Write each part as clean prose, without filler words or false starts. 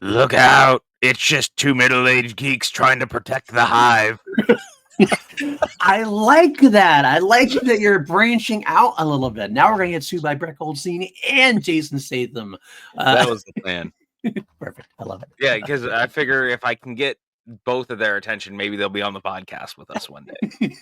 Look out! It's just two middle-aged geeks trying to protect the hive. I like that. I like that you're branching out a little bit. Now we're going to get sued by Brett Goldstein and Jason Statham. That was the plan. Perfect. I love it. Yeah, because I figure if I can get both of their attention, maybe they'll be on the podcast with us one day.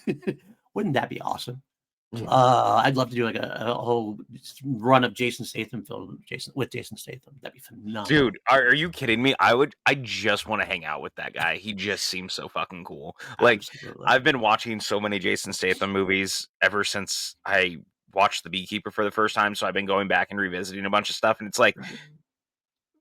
Wouldn't that be awesome? Yeah. I'd love to do like a whole run of Jason Statham film with Jason Statham. That'd be phenomenal. Dude, are you kidding me? I just want to hang out with that guy. He just seems so fucking cool. Like, Absolutely. I've been watching so many Jason Statham movies ever since I watched The Beekeeper for the first time. So I've been going back and revisiting a bunch of stuff. And it's like,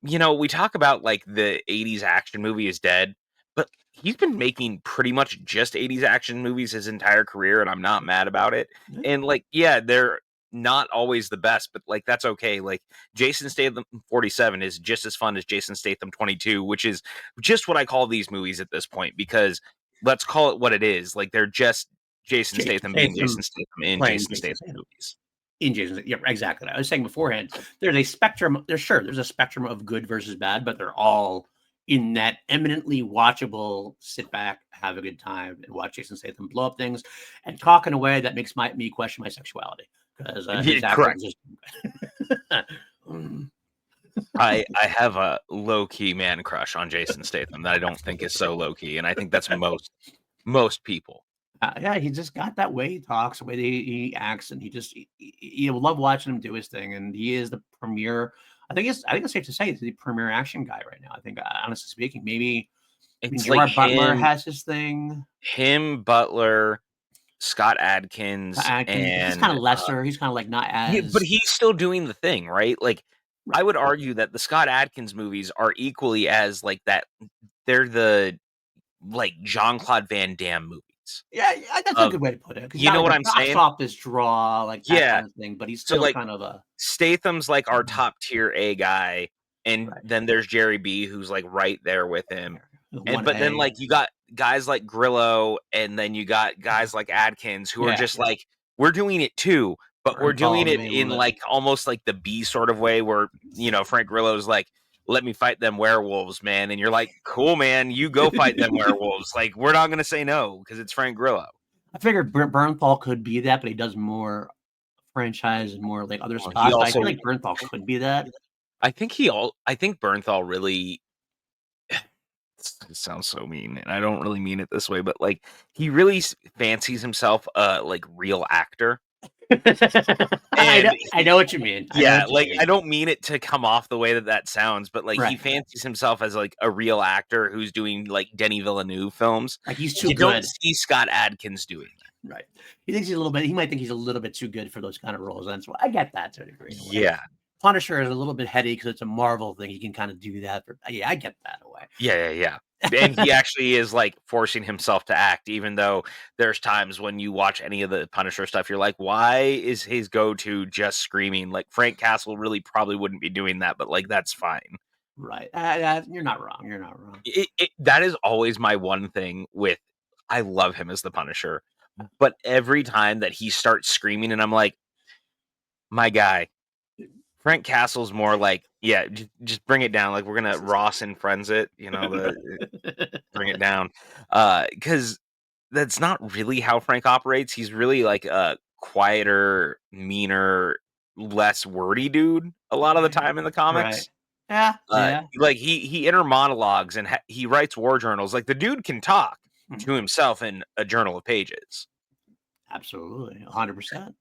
we talk about like the 80s action movie is dead, but he's been making pretty much just 80s action movies his entire career, and I'm not mad about it. And like, yeah, they're not always the best, but like that's okay. Like Jason Statham 47 is just as fun as Jason Statham 22, which is just what I call these movies at this point, because let's call it what it is. Like they're just Jason Statham being Jason Statham in Jason Statham movies. In Jason, yeah, exactly. I was saying beforehand, there's a spectrum. There's a spectrum of good versus bad, but they're all in that eminently watchable. Sit back, have a good time, and watch Jason Statham blow up things and talk in a way that makes me question my sexuality, because correct. I have a low key man crush on Jason Statham that I don't think is so low key, and I think that's most people. Yeah, he just got that way he talks, the way he acts, and you love watching him do his thing. And he is the premier. I think it's safe to say he's the premier action guy right now. I think, honestly speaking, maybe Gerard Butler has his thing. Him, Butler, Scott Adkins, and he's kind of lesser. He's kind of like not as. Yeah, but he's still doing the thing, right? Like, I would argue that the Scott Adkins movies are equally as like that. They're the like Jean-Claude Van Damme movies. Yeah, that's a good way to put it. You know what I'm saying? Office draw, like that kind of thing, but he's still kind of a. Statham's like our top tier A guy, and then there's Jerry B, who's like right there with him. But then like you got guys like Grillo, and then you got guys like Adkins who are just like, we're doing it too, but we're doing it in like almost like the B sort of way, where Frank Grillo's like, let me fight them werewolves, man. And you're like, cool, man, you go fight them werewolves. Like, we're not going to say no because it's Frank Grillo. I figured Bernthal could be that, but he does more franchise and more like other spots. I feel like Bernthal could be that. I think Bernthal really, it sounds so mean, and I don't really mean it this way, but like he really fancies himself like real actor. I know what you mean. I don't mean it to come off the way that sounds, but like he fancies himself as like a real actor who's doing like Denis Villeneuve films. Like he's too good. Don't see Scott Adkins doing that. Right. He thinks he might think he's a little bit too good for those kind of roles. And so I get that to a degree. Yeah. Punisher is a little bit heady because it's a Marvel thing. He can kind of do that. I get that away. Yeah. And he actually is like forcing himself to act, even though there's times when you watch any of the Punisher stuff, you're like, why is his go-to just screaming? Like Frank Castle really probably wouldn't be doing that, but like that's fine. Right. You're not wrong. That is always my one thing with, I love him as the Punisher, but every time that he starts screaming and I'm like, my guy, Frank Castle's more like, yeah, just bring it down. Like we're gonna Ross and Friends it, bring it down. Because that's not really how Frank operates. He's really like a quieter, meaner, less wordy dude a lot of the time in the comics. Right. Yeah. Like he inner monologues and he writes war journals. Like the dude can talk to himself in a journal of pages. Absolutely, 100%.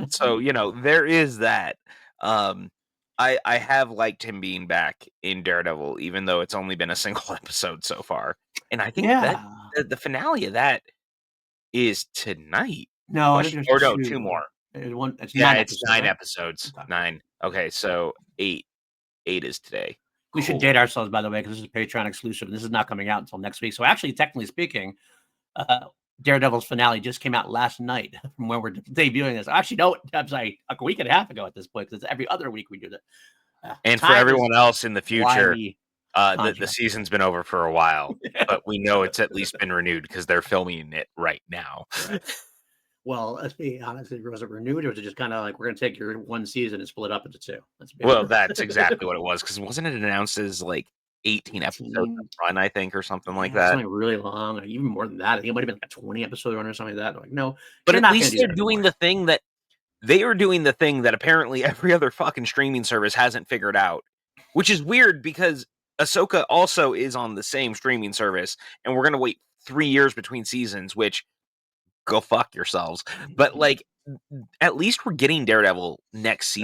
So there is that. I have liked him being back in Daredevil, even though it's only been a single episode so far. And I think that the finale of that is tonight. No, two more. It's 9 episodes. Okay. 9. Okay, so 8 is today. We should date ourselves, by the way, because this is Patreon exclusive. This is not coming out until next week. So actually, technically speaking, Daredevil's finale just came out last night from when we're debuting this. Actually, no, I'm sorry, a week and a half ago at this point, because it's every other week we do that. And for everyone else in the future, the season's been over for a while, but we know it's at least been renewed because they're filming it right now. Well, let's be honest. Was it renewed, or was it just kind of like we're going to take your one season and split it up into two? Let's be Well, honest. that's exactly what it was, because wasn't it announced as, like, 18 episodes 18, run, I think, or something like yeah, that? something really long, or even more than that. I think it might have been like a 20 episode run or something like that. Like, no, But you're at not going least to do they're that doing anymore. the thing that they are doing the thing that apparently every other fucking streaming service hasn't figured out, which is weird because Ahsoka also is on the same streaming service, and we're gonna wait 3 years between seasons, which go fuck yourselves. But, Mhm. like, at least we're getting Daredevil Yeah, next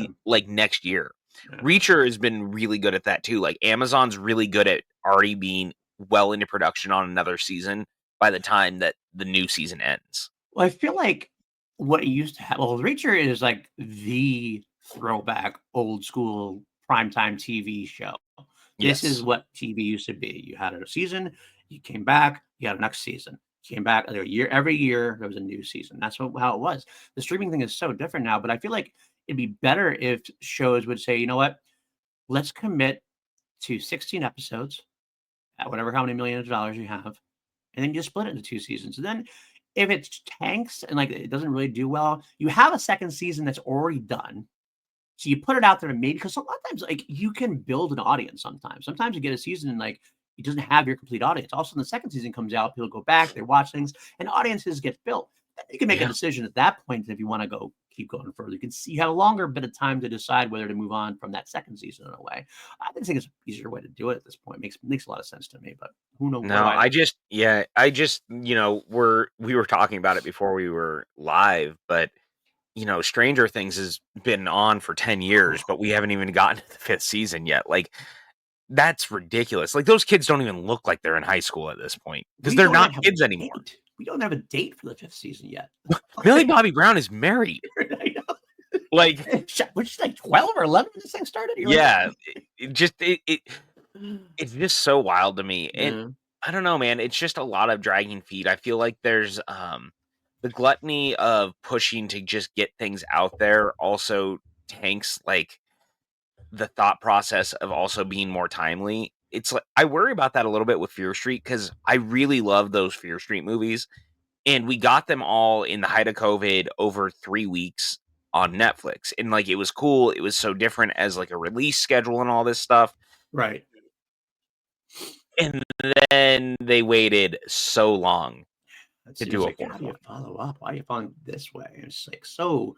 year. yeah. Reacher has been really good at that too. Like, Amazon's really good at already being well into production on another season by the time that the new season ends. Well, I feel like what used to happen. Well, Reacher is like the throwback old school primetime TV show. This is Yes. what TV used to be. You had a season, you came back, you had a next season. Came back every year there was a new season. That's how it was. The streaming thing is so different now, but I feel like it'd be better if shows would say, you know what, let's commit to 16 episodes at whatever how many millions of dollars you have, and then you just split it into 2 seasons. And then if it tanks and like it doesn't really do well, you have a second season that's already done. So you put it out there and maybe because a lot of times like you can build an audience sometimes. Sometimes you get a season and like it doesn't have your complete audience. Also, when the second season comes out, people go back, they watch things, and audiences get built. You can make a Yeah. decision at that point if you want to go keep going further. You can see you have a longer bit of time to decide whether to move on from that second season in a way. I think it's an easier way to do it at this point. Makes a lot of sense to me, but who knows? What do No, I know? we were talking about it before we were live, but Stranger Things has been on for 10 years, but we haven't even gotten to the 5th season yet. Like, that's ridiculous. Like, those kids don't even look like they're in high school at this point because We they're don't not even have a kids anymore. date. We don't have a date for the 5th season yet. Millie Bobby Brown is married. I know. Like, Was she like 12 or 11 when this thing started? You're like, yeah, it's just so wild to me. And yeah, I don't know, man. It's just a lot of dragging feet. I feel like there's the gluttony of pushing to just get things out there also tanks like the thought process of also being more timely. It's like I worry about that a little bit with Fear Street because I really love those Fear Street movies. And we got them all in the height of COVID over 3 weeks on Netflix. And like it was cool. It was so different as like a release schedule and all this stuff. right. And then they waited so long It to seems do a like, fourth how do you one. follow up? Why are you following this way? It's like so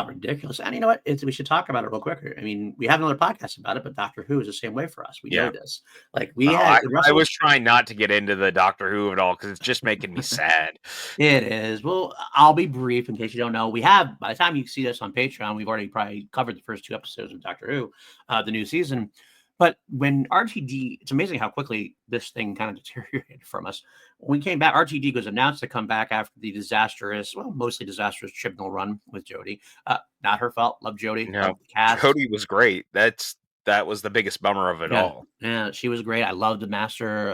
ridiculous. And you know what? We should talk about it real quick. I mean, we have another podcast about it, but Doctor Who is the same way for us. We know Yeah. this. Like No, we had I Russell. was trying not to get into the Doctor Who of it all because it's just making me sad. It is. Well, I'll be brief in case you don't know. We have, by the time you see this on Patreon, we've already probably covered the first 2 episodes of Doctor Who, the new season. But when RTD, it's amazing how quickly this thing kind of deteriorated from us. When we came back, RTD was announced to come back after the disastrous, well, mostly disastrous Chibnall run with Jodie. Not her fault. Love Jodie. No, Love the cast. Cody was great. That was the biggest bummer of it Yeah, all. yeah, she was great. I love the master.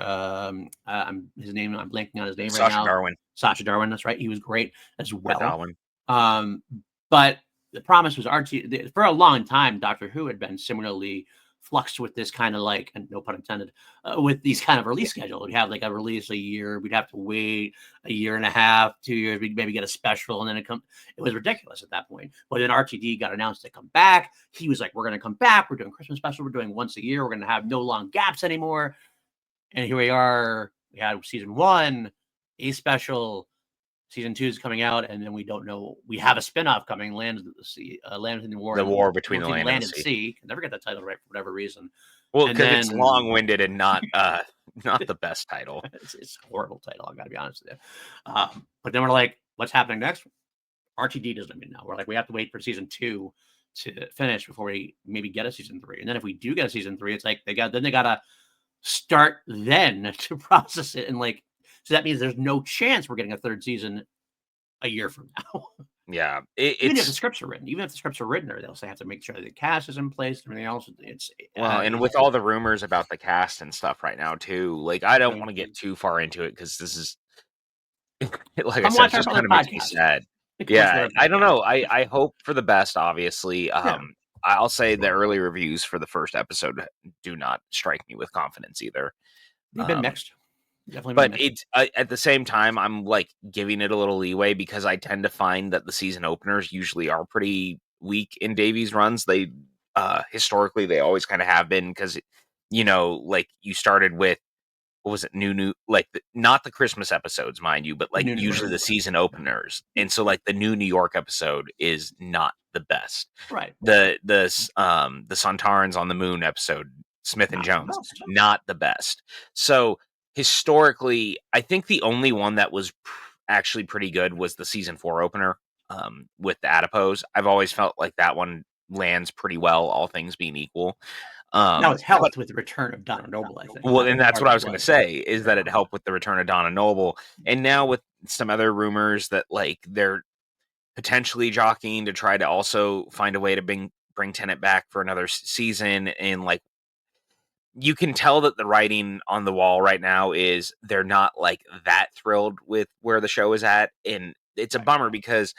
His name. I'm blanking on his name right Sasha now. Darwin, Sasha Darwin. That's right. He was great as or well. Darwin. Um, but the promise was RT for a long time. Doctor Who had been similarly fluxed with this kind of like, and no pun intended, with these kind of release schedule. We'd have like a release a year. We'd have to wait a year and a half, 2 years. We'd maybe get a special, and then it come. It was ridiculous at that point. But then RTD got announced to come back. He was like, "We're going to come back. We're doing Christmas special. We're doing once a year. We're going to have no long gaps anymore." And here we are. We had season one, a special. Season two is coming out, and then we don't know. We have a spinoff coming, Land of the Sea, Land in the War, The and war between the between land and the Land and sea. Sea. Can never get that title right for whatever reason. Well, And because it's then long-winded and not not the best title. it's a horrible title. I got to be honest with you. But then we're like, what's happening next? RTD doesn't even know. We're like, we have to wait for season two to finish before we maybe get a season three. And then if we do get a season three, it's like they gotta start then to process it, and like so that means there's no chance we're getting a third season a year from now. Yeah, Even if the it's scripts are written, or they'll say have to make sure the cast is in place and everything else. well, and with all the rumors about the cast and stuff right now too, like I don't want to get too far into it because this is, like I come said, it watch our just other kind of makes me podcast. sad. Come watch Yeah, our I don't podcast. know. I hope for the best. Obviously, Yeah, I'll say the early reviews for the first episode do not strike me with confidence either. they've been Um, mixed. Definitely But remix. it's at the same time, I'm, like, giving it a little leeway because I tend to find that the season openers usually are pretty weak in Davies runs. They, historically, they always kinda have been because, like, you started with what was it? New like, not the Christmas episodes, mind you, but, The like, new usually York. the season openers, and so, like, the New York episode is not the best. Right. The Sontarans on the Moon episode, Smith and Not the Jones, best. not the best. So, historically, I think the only one that was actually pretty good was the season 4 opener, with the adipose. I've always felt like that one lands pretty well, all things being equal. Now it's But helped with the return of Donna Noble, I think. well, That and that's part what I of was gonna was say, is that yeah. it helped with the return of Donna Noble, and now with some other rumors that, like, they're potentially jockeying to try to also find a way to bring Tennant back for another season, and, like, you can tell that the writing on the wall right now is they're not, like, that thrilled with where the show is at, and it's a Right. bummer because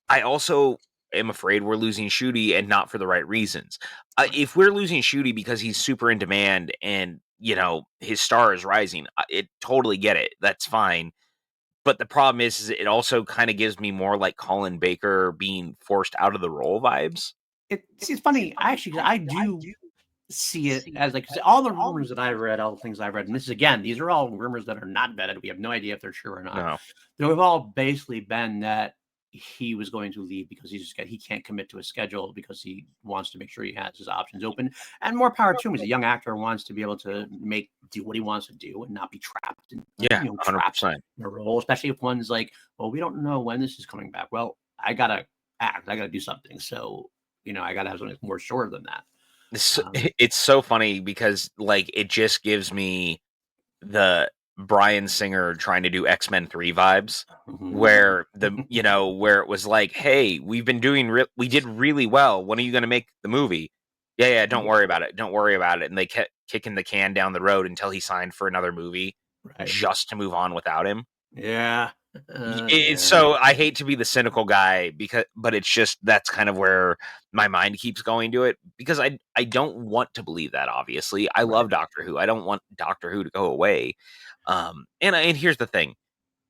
I also am afraid we're losing Shooty and not for the right reasons. Right. If we're losing Shooty because he's super in demand and, his star is rising, it totally get it. That's fine. But the problem is it also kind of gives me more like Colin Baker being forced out of the role vibes. It's funny. I do see it as like 'cause all the rumors that I've read, all the things I've read, and this is again, these are all rumors that are not vetted. We have no idea if they're true or not. No. They've all basically been that he was going to leave because he can't commit to a schedule because he wants to make sure he has his options open. And more power to him. He's a young actor, wants to be able to do what he wants to do and not be trapped in Yeah, trapped 100%. in a role, especially if one's like, well, we don't know when this is coming back. Well, I gotta act, I gotta do something. So, I gotta have something that's more sure than that. It's, Um, it's so funny because like it just gives me the Brian Singer trying to do X-Men 3 vibes mhm. where where it was like, "Hey, we did really well. When are you gonna make the movie?" "Yeah, yeah, don't worry about it. Don't worry about it." And they kept kicking the can down the road until he signed for another movie Right. just to move on without him. Yeah. It's Yeah. so I hate to be the cynical guy but it's just that's kind of where my mind keeps going to it because I don't want to believe that obviously. I Right. love Doctor Who. I don't want Doctor Who to go away. And here's the thing.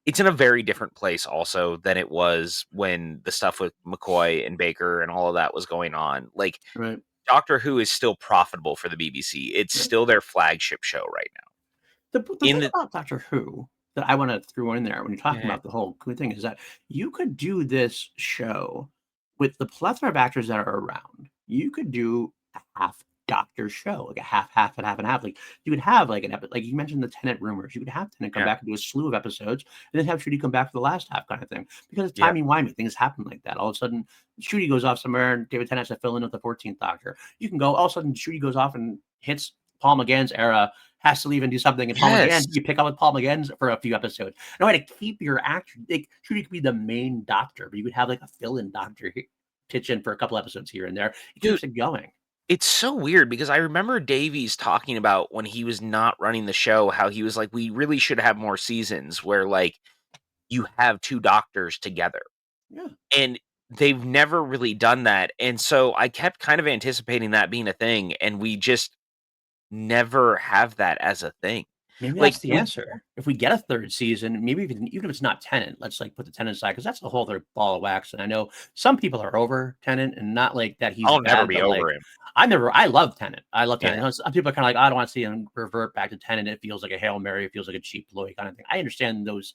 It's in a very different place also than it was when the stuff with McCoy and Baker and all of that was going on. Like Right. Doctor Who is still profitable for the BBC. It's Right. still their flagship show right now. The In thing the about Doctor Who that I want to throw in there when you're talking Yeah. about the whole good thing is that you could do this show with the plethora of actors that are around. You could do a half Doctor show, like a half and half and half. Like you could have like an episode, like you mentioned the Tenant rumors. You could have Tenant come Yeah. back and do a slew of episodes, and then have Shooty come back for the last half kind of thing. Because it's Yep. timey wimey, things happen like that. All of a sudden, Shooty goes off somewhere, and David Tennant has to fill in with the 14th Doctor. You can go all of a sudden, Shooty goes off and hits Paul McGann's era, has to leave and do something. And Paul McGann, Yes. you pick up with Paul McGann for a few episodes. No way to keep your actor. Like, sure, you could be the main doctor, but you could have like a fill-in doctor pitch in for a couple episodes here and there. It Dude, keeps it going. it's so weird because I remember Davies talking about when he was not running the show, how he was like, "We really should have more seasons where, like, you have 2 doctors together." Yeah, And they've never really done that, and so I kept kind of anticipating that being a thing, and we just never have that as a thing. maybe Like, that's the we answer. If we get a third season, maybe even if it's not Tenant, let's like put the Tenant aside because that's a whole other ball of wax. And I know some people are over Tenant and not like that he's I'll never bad, be but over like him. I love Tenant. I love Yeah. Tenant. Some people are kind of like, I don't want to see him revert back to Tenant. It feels like a Hail Mary. It feels like a cheap ploy kind of thing. I understand those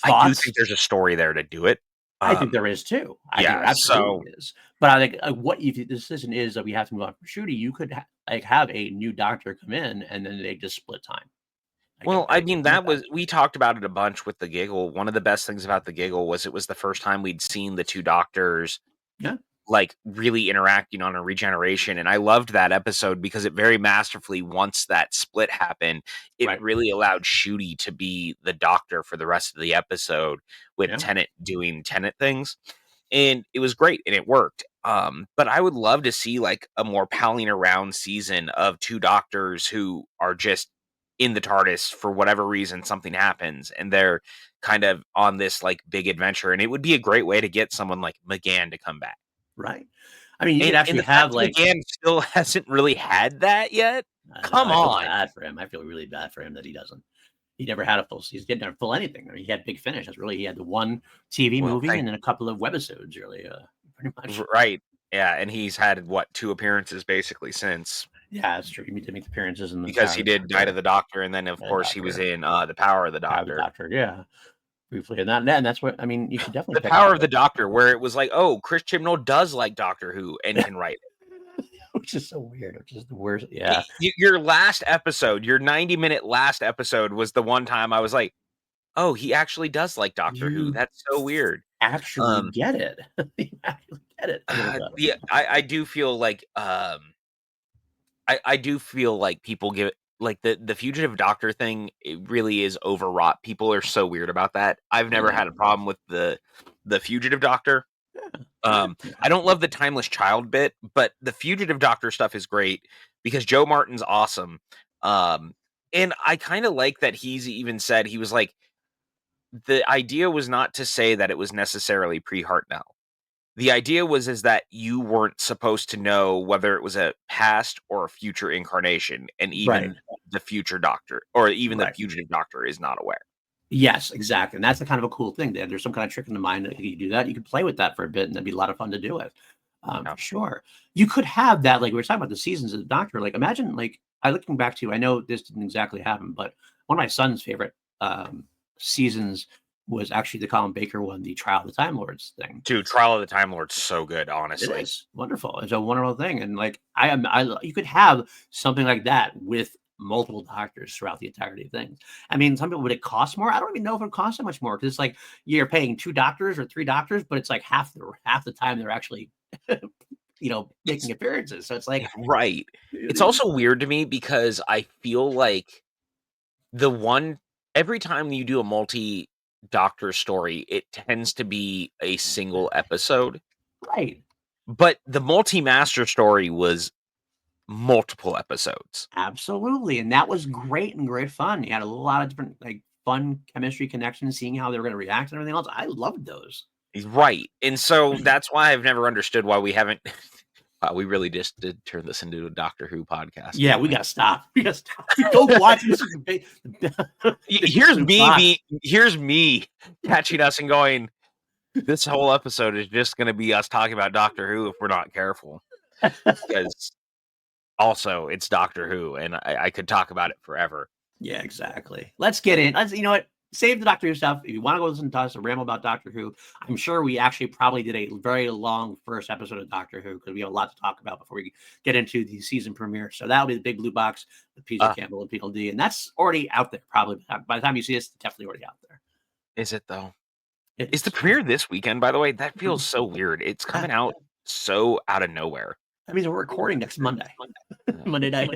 I do thoughts. think there's a story there to do it. I think Um, there is too. I think yeah, there absolutely so is. But I think what if the decision is that we have to move on from Shooty, you could like have a new doctor come in and then they just split time. well, I mean, I'm with that that. was we talked about it a bunch with the Giggle. One of the best things about the Giggle was it was the first time we'd seen the 2 doctors Yeah, like, really interacting on a regeneration, and I loved that episode because it very masterfully once that split happened, it right. really allowed Shooty to be the doctor for the rest of the episode with Yeah, Tennant doing Tennant things, and it was great, and it worked, but I would love to see, like, a more palling around season of 2 doctors who are just in the TARDIS for whatever reason, something happens, and they're kind of on this, like, big adventure, and it would be a great way to get someone like McGann to come back. right. I mean, you could And actually the fact have that like McGann still hasn't really had that yet? I know Come I feel on. bad for him. I feel really bad for him that he doesn't. He never had a full season. He didn't have full anything. I mean, he had Big Finish. That's really, he had the one TV Well, movie thank and then a couple of webisodes, really, pretty much. right. Yeah, and he's had what 2 appearances basically since Yeah, that's true. He did make appearances in the because Power he of the did Night of Doctor. the Doctor, and then of The course he was Doctor. in The Power of the Power of the Doctor. Doctor. Yeah, briefly, and that's what I mean. You should definitely The pick up Power of the Doctor, where it was like, oh, Chris Chibnall does like Doctor Who and can write it. which is so weird. Which is the worst. Yeah. Your last episode, your 90-minute last episode, was the one time I was like, oh, he actually does like Doctor Who. You That's so weird. actually get it. You actually get it a little bit. Yeah, I do feel like I do feel like people give it like the fugitive doctor thing, it really is overwrought. People are so weird about that. I've never had a problem with the fugitive doctor. I don't love the timeless child bit, but the fugitive doctor stuff is great because Joe Martin's awesome. And I kind of like that he's even said he was like the idea was not to say that it was necessarily pre-Hartnell. The idea was is that you weren't supposed to know whether it was a past or a future incarnation, and Right. even the future doctor or even the Right. fugitive doctor is not aware. Yes, exactly. And that's the kind of a cool thing. There's some kind of trick in the mind that you do that. You could play with that for a bit, and that'd be a lot of fun to do it. Yeah. For sure. You could have that, like we were talking about the seasons of the Doctor. Like imagine, like I looking back to, I know this didn't exactly happen, but one of my son's favorite seasons was actually the Colin Baker one, the Trial of the Time Lords thing. Dude, Trial of the Time Lord's so good, It honestly. is wonderful. It's a wonderful thing, and like you could have something like that with multiple doctors throughout the entirety of things. I mean, some people would it cost more? I don't even know if it costs that much more because it's like you're paying 2 doctors or 3 doctors, but it's like half the time they're actually It's making appearances. So it's like right. It's also weird to me because I feel like the one every time you do a multi-doctor story, it tends to be a single episode. right. But the multi-master story was multiple episodes. Absolutely. And that was great and great fun. You had a lot of different like fun chemistry connections, seeing how they were going to react and everything else. I loved those. Right, and so that's why I've never understood why we haven't wow, we really just did turn this into a Doctor Who podcast, Yeah, didn't we we? gotta stop. We gotta stop. Go watch this. Here's me catching us and going, "This whole episode is just gonna be us talking about Doctor Who if we're not careful." Because also, it's Doctor Who, and I could talk about it forever. Yeah, exactly. Let's get in. You know what? Save the Doctor Who stuff. If you want to go listen to us ramble about Doctor Who, I'm sure we actually probably did a very long first episode of Doctor Who because we have a lot to talk about before we get into the season premiere. So that'll be the Big Blue Box with PJ Uh, Campbell and PLD, and that's already out there. Probably by the time you see this, it's definitely already out there. is it though? It Is the is. premiere this weekend, by the way? That feels so weird. It's Yeah. coming out so out of nowhere. That means we're recording next Monday, Monday night.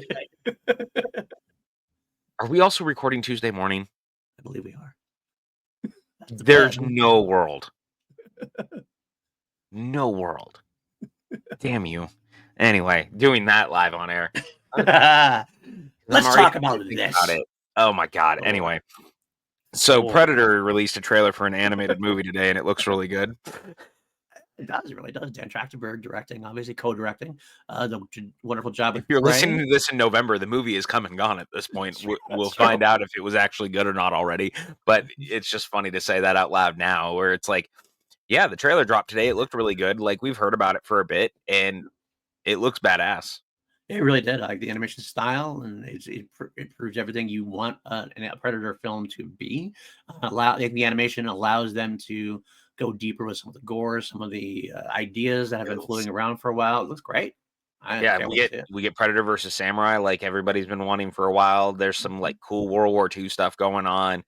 Are we also recording Tuesday morning? I believe we are. That's the There's plan. no world. No world. Damn you. Anyway, doing that live on air. Let's talk about thinking this. about it. Oh my god. Oh. Anyway. So Oh. Predator released a trailer for an animated movie today and it looks really good. It really does. Dan Trachtenberg directing, obviously co-directing. The wonderful job. If you're listening to this in November, the movie is come and gone at this point. We'll find out if it was actually good or not already. But it's just funny to say that out loud now, where it's like, yeah, the trailer dropped today. It looked really good. Like we've heard about it for a bit, and it looks badass. It really did. I like the animation style, and it proves everything you want a Predator film to be. The animation allows them to go deeper with some of the gore, some of the ideas that have been floating around for a while. It looks great. Yeah, we get Predator versus Samurai like everybody's been wanting for a while. There's some like cool World War II stuff going on.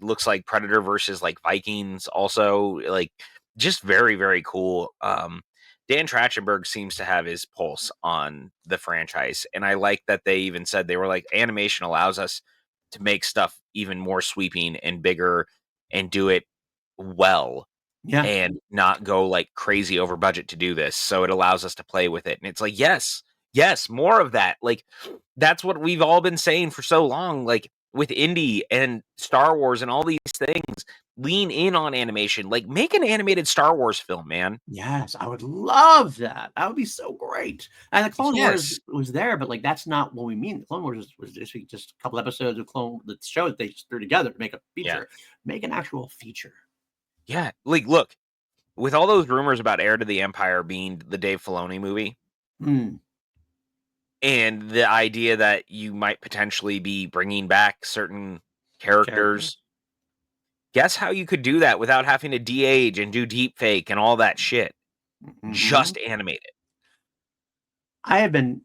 Looks like Predator versus like Vikings also, like just very, very cool. Dan Trachtenberg seems to have his pulse on the franchise, and I like that they even said they were like animation allows us to make stuff even more sweeping and bigger and do it well Yeah. and not go like crazy over budget to do this. So it allows us to play with it. And it's like, yes, more of that. Like that's what we've all been saying for so long, like with indie and Star Wars and all these things. lean in on animation. Like, make an animated Star Wars film, man. Yes, I would love that. That would be so great. And the Clone Wars Yes. was there, but like that's not what we mean. The Clone Wars was just a couple episodes of Clone the show that they just threw together to make a Yeah. feature. Make an actual feature. Yeah. Like, look, with all those rumors about Heir to the Empire being the Dave Filoni movie, Mm, and the idea that you might potentially be bringing back certain characters. characters, guess how you could do that without having to de-age and do deep fake and all that shit? Mhm. Just animate it. I have been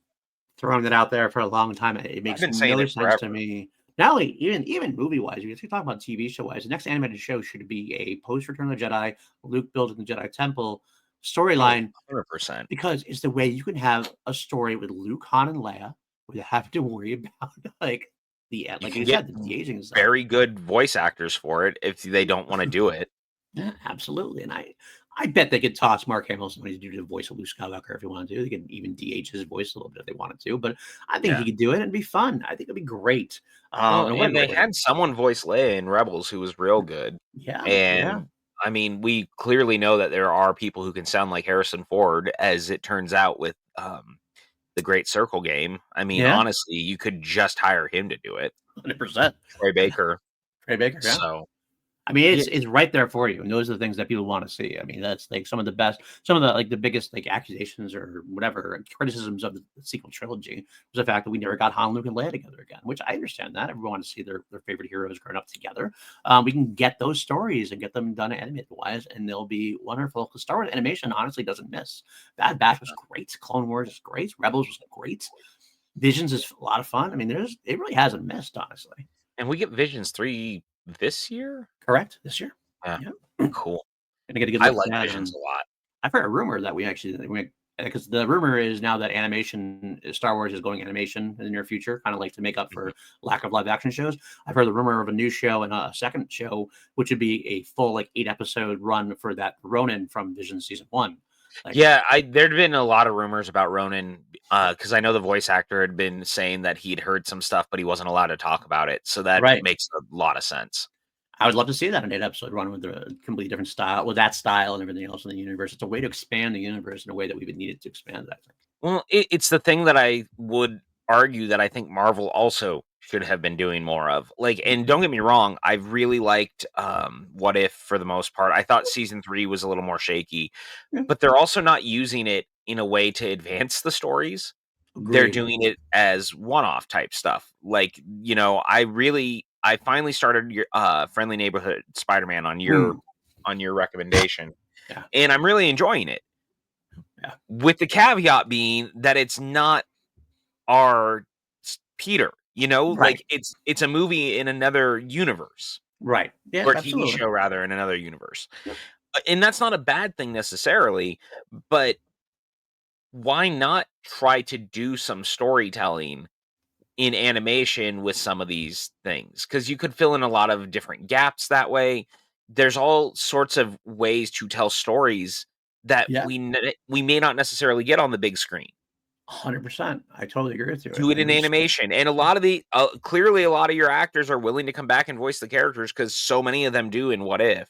throwing it out there for a long time. It I've makes been saying no it sense to forever. me. Not only even movie wise, if you talk about TV show wise, the next animated show should be a post Return of the Jedi, Luke building the Jedi Temple Oh, storyline 100%. because it's the way you can have a story with Luke, Han, and Leia without having to worry about like You like can you get said, the de-aging and stuff. very good voice actors for it if they don't wanna do it. Yeah, absolutely. And I bet they could toss Mark Hamill somebody to do the voice of Luke Skywalker if he wanted to. They could even DH his voice a little bit if they wanted to. But I think he Yeah. could do it and be fun. I think it'd be great. Well, And what a and they great way to had someone voice Leia in Rebels who was real good. yeah, yeah, And, I mean, we clearly know that there are people who can sound like Harrison Ford, as it turns out with, The Great Circle Game. I mean, yeah, honestly, you could just hire him to do it. 100%. Troy Baker. Trey Baker, yeah. So, I mean, yeah, it's right there for you, and those are the things that people want to see. I mean, that's like some of the best, some of the like the biggest like accusations or whatever criticisms of the sequel trilogy was the fact that we never got Han, Luke, and Leia together again. Which I understand that everyone wants to see their favorite heroes growing up together. We can get those stories and get them done animated wise, and they'll be wonderful. Because Star Wars animation honestly doesn't miss. Bad Batch was great. Clone Wars is great. Rebels was great. Visions is a lot of fun. I mean, it really hasn't missed, honestly. and we get Visions 3 this year? Correct this year. Yeah, Yeah. cool. Gonna get a good I look at like that, Visions and a lot. I've heard a rumor that we because the rumor is now that animation Star Wars is going animation in the near future, kind of like to make up Mhm. for lack of live action shows. I've heard the rumor of a new show and a second show, which would be a full like 8 episode run for that Ronin from Vision season one. Like Yeah, there'd been a lot of rumors about Ronan, because I know the voice actor had been saying that he'd heard some stuff, but he wasn't allowed to talk about it, so that right. makes a lot of sense. I would love to see that an 8 episode run with a completely different style, with that style and everything else in the universe. It's a way to expand the universe in a way that we would need it to expand. I think. Well, it's the thing that I would argue that I think Marvel also should have been doing more of. Like, and don't get me wrong, I really liked What If for the most part. I thought season 3 was a little more shaky, Yeah. but they're also not using it in a way to advance the stories. They're Agreed. doing it as one-off type stuff. Like, I finally started your Friendly Neighborhood Spider-Man Mm, on your recommendation, yeah, and I'm really enjoying it. yeah. With the caveat being that it's not our Peter, Right, like it's a movie in another universe, right. Yeah, or a TV absolutely. show rather in another universe. Yep. And that's not a bad thing necessarily, but why not try to do some storytelling in animation with some of these things? Because you could fill in a lot of different gaps that way. There's all sorts of ways to tell stories that Yeah, we may not necessarily get on the big screen. 100%. I totally agree with you. Do it And in there's animation, and a lot of the clearly a lot of your actors are willing to come back and voice the characters because so many of them do in What If.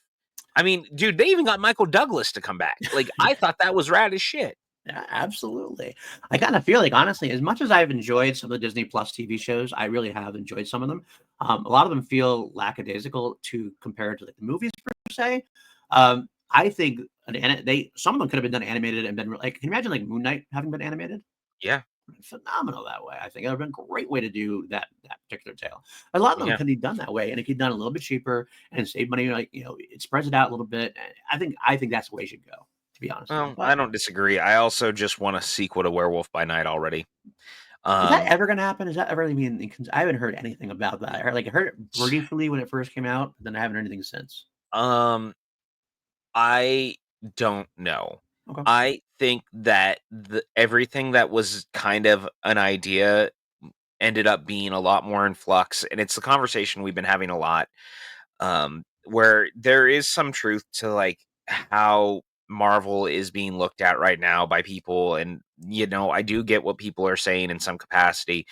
I mean, dude, they even got Michael Douglas to come back. Like, I thought that was rad as shit. yeah, absolutely. I kind of feel like, honestly, as much as I've enjoyed some of the Disney Plus TV shows, I really have enjoyed some of them. A lot of them feel lackadaisical to compare to like the movies per se. I think they some of them could have been done animated and been like. Can you imagine like Moon Knight having been animated? Yeah, Phenomenal that way. I think it would have been a great way to do that particular tale. A lot of them yeah. can be done that way, and it can be done a little bit cheaper and save money. Like it spreads it out a little bit. And I think that's the way it should go. To be honest with you, Well, I but don't disagree. I also just want a sequel to Werewolf by Night already. is that Um, ever going to happen? Is that ever going to be I haven't heard anything about that. I heard it briefly when it first came out, but then I haven't heard anything since. um, I don't know. Okay. I think that everything that was kind of an idea ended up being a lot more in flux, and it's the conversation we've been having a lot, where there is some truth to like how Marvel is being looked at right now by people, and I do get what people are saying in some capacity,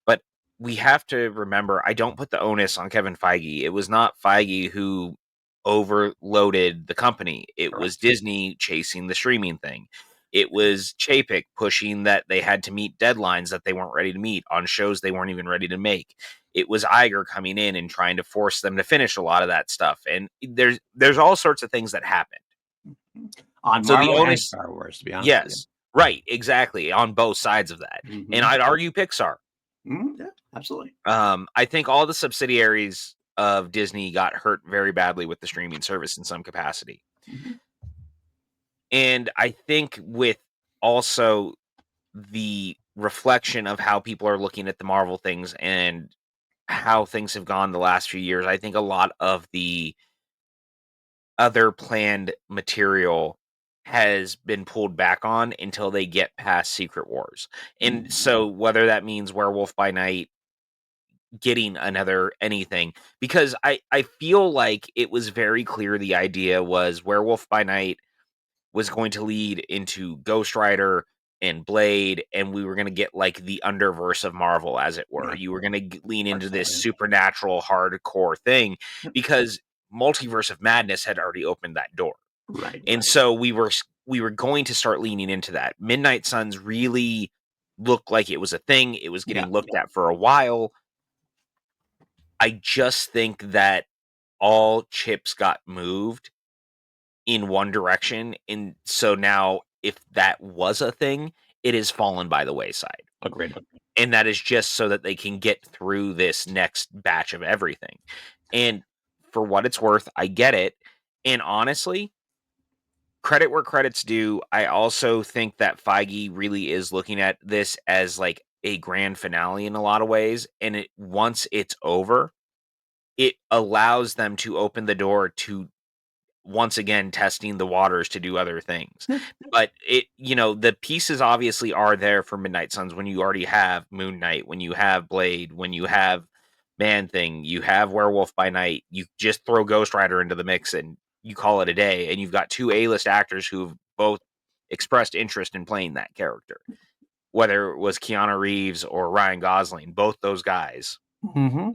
but we have to remember I don't put the onus on Kevin Feige. It was not Feige who overloaded the company. It was Correct. Disney chasing the streaming thing. It was Chapek pushing that they had to meet deadlines that they weren't ready to meet on shows they weren't even ready to make. It was Iger coming in and trying to force them to finish a lot of that stuff. And there's all sorts of things that happen. On So the Marvel and onus, Star Wars, to be honest with yes, right, exactly, on both sides of that. you. And I'd argue Pixar. Yeah, absolutely. I think all the subsidiaries of Disney got hurt very badly with the streaming service in some capacity. Mhm. And I think with also the reflection of how people are looking at the Marvel things and how things have gone the last few years, I think a lot of the other planned material has been pulled back on until they get past Secret Wars. And so whether that means Werewolf by Night getting another anything, because I feel like it was very clear the idea was Werewolf by Night was going to lead into Ghost Rider and Blade, and we were going to get like the underverse of Marvel, as it were. Yeah, You were going to lean part into so, this yeah. supernatural hardcore thing Yep. because Multiverse of Madness had already opened that door. Right. And so we were going to start leaning into that. Midnight Suns really looked like it was a thing. It was Yeah. getting looked at for a while. I just think that all chips got moved in one direction, and so now if that was a thing, it has fallen by the wayside. Agreed. And that is just so that they can get through this next batch of everything. And for what it's worth, I get it. And honestly, credit where credit's due. I also think that Feige really is looking at this as like a grand finale in a lot of ways. And once it's over, it allows them to open the door to once again testing the waters to do other things. Yeah. But the pieces obviously are there for Midnight Suns when you already have Moon Knight, when you have Blade, when you have Man Thing, you have Werewolf by Night. You just throw Ghost Rider into the mix and you call it a day. And you've got two A-list actors who've both expressed interest in playing that character. Whether it was Keanu Reeves or Ryan Gosling, both those guys. Mm-hmm.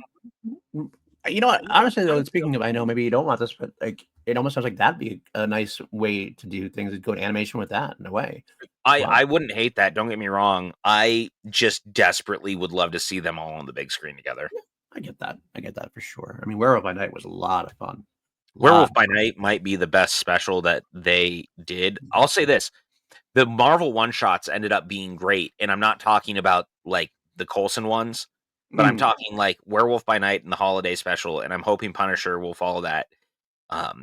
You know what? Honestly, though, speaking of, I know maybe you don't want this, but like, it almost sounds like that'd be a nice way to do things. Is go to animation with that in a way. I Wow. I wouldn't hate that, don't get me wrong. I just desperately would love to see them all on the big screen together. I get that. I get that for sure. I mean, Werewolf by Night was a lot of fun. Lot. Werewolf by Night might be the best special that they did. I'll say this, the Marvel one-shots ended up being great, and I'm not talking about, like, the Coulson ones, but I'm talking, like, Werewolf by Night and the holiday special, and I'm hoping Punisher will follow that,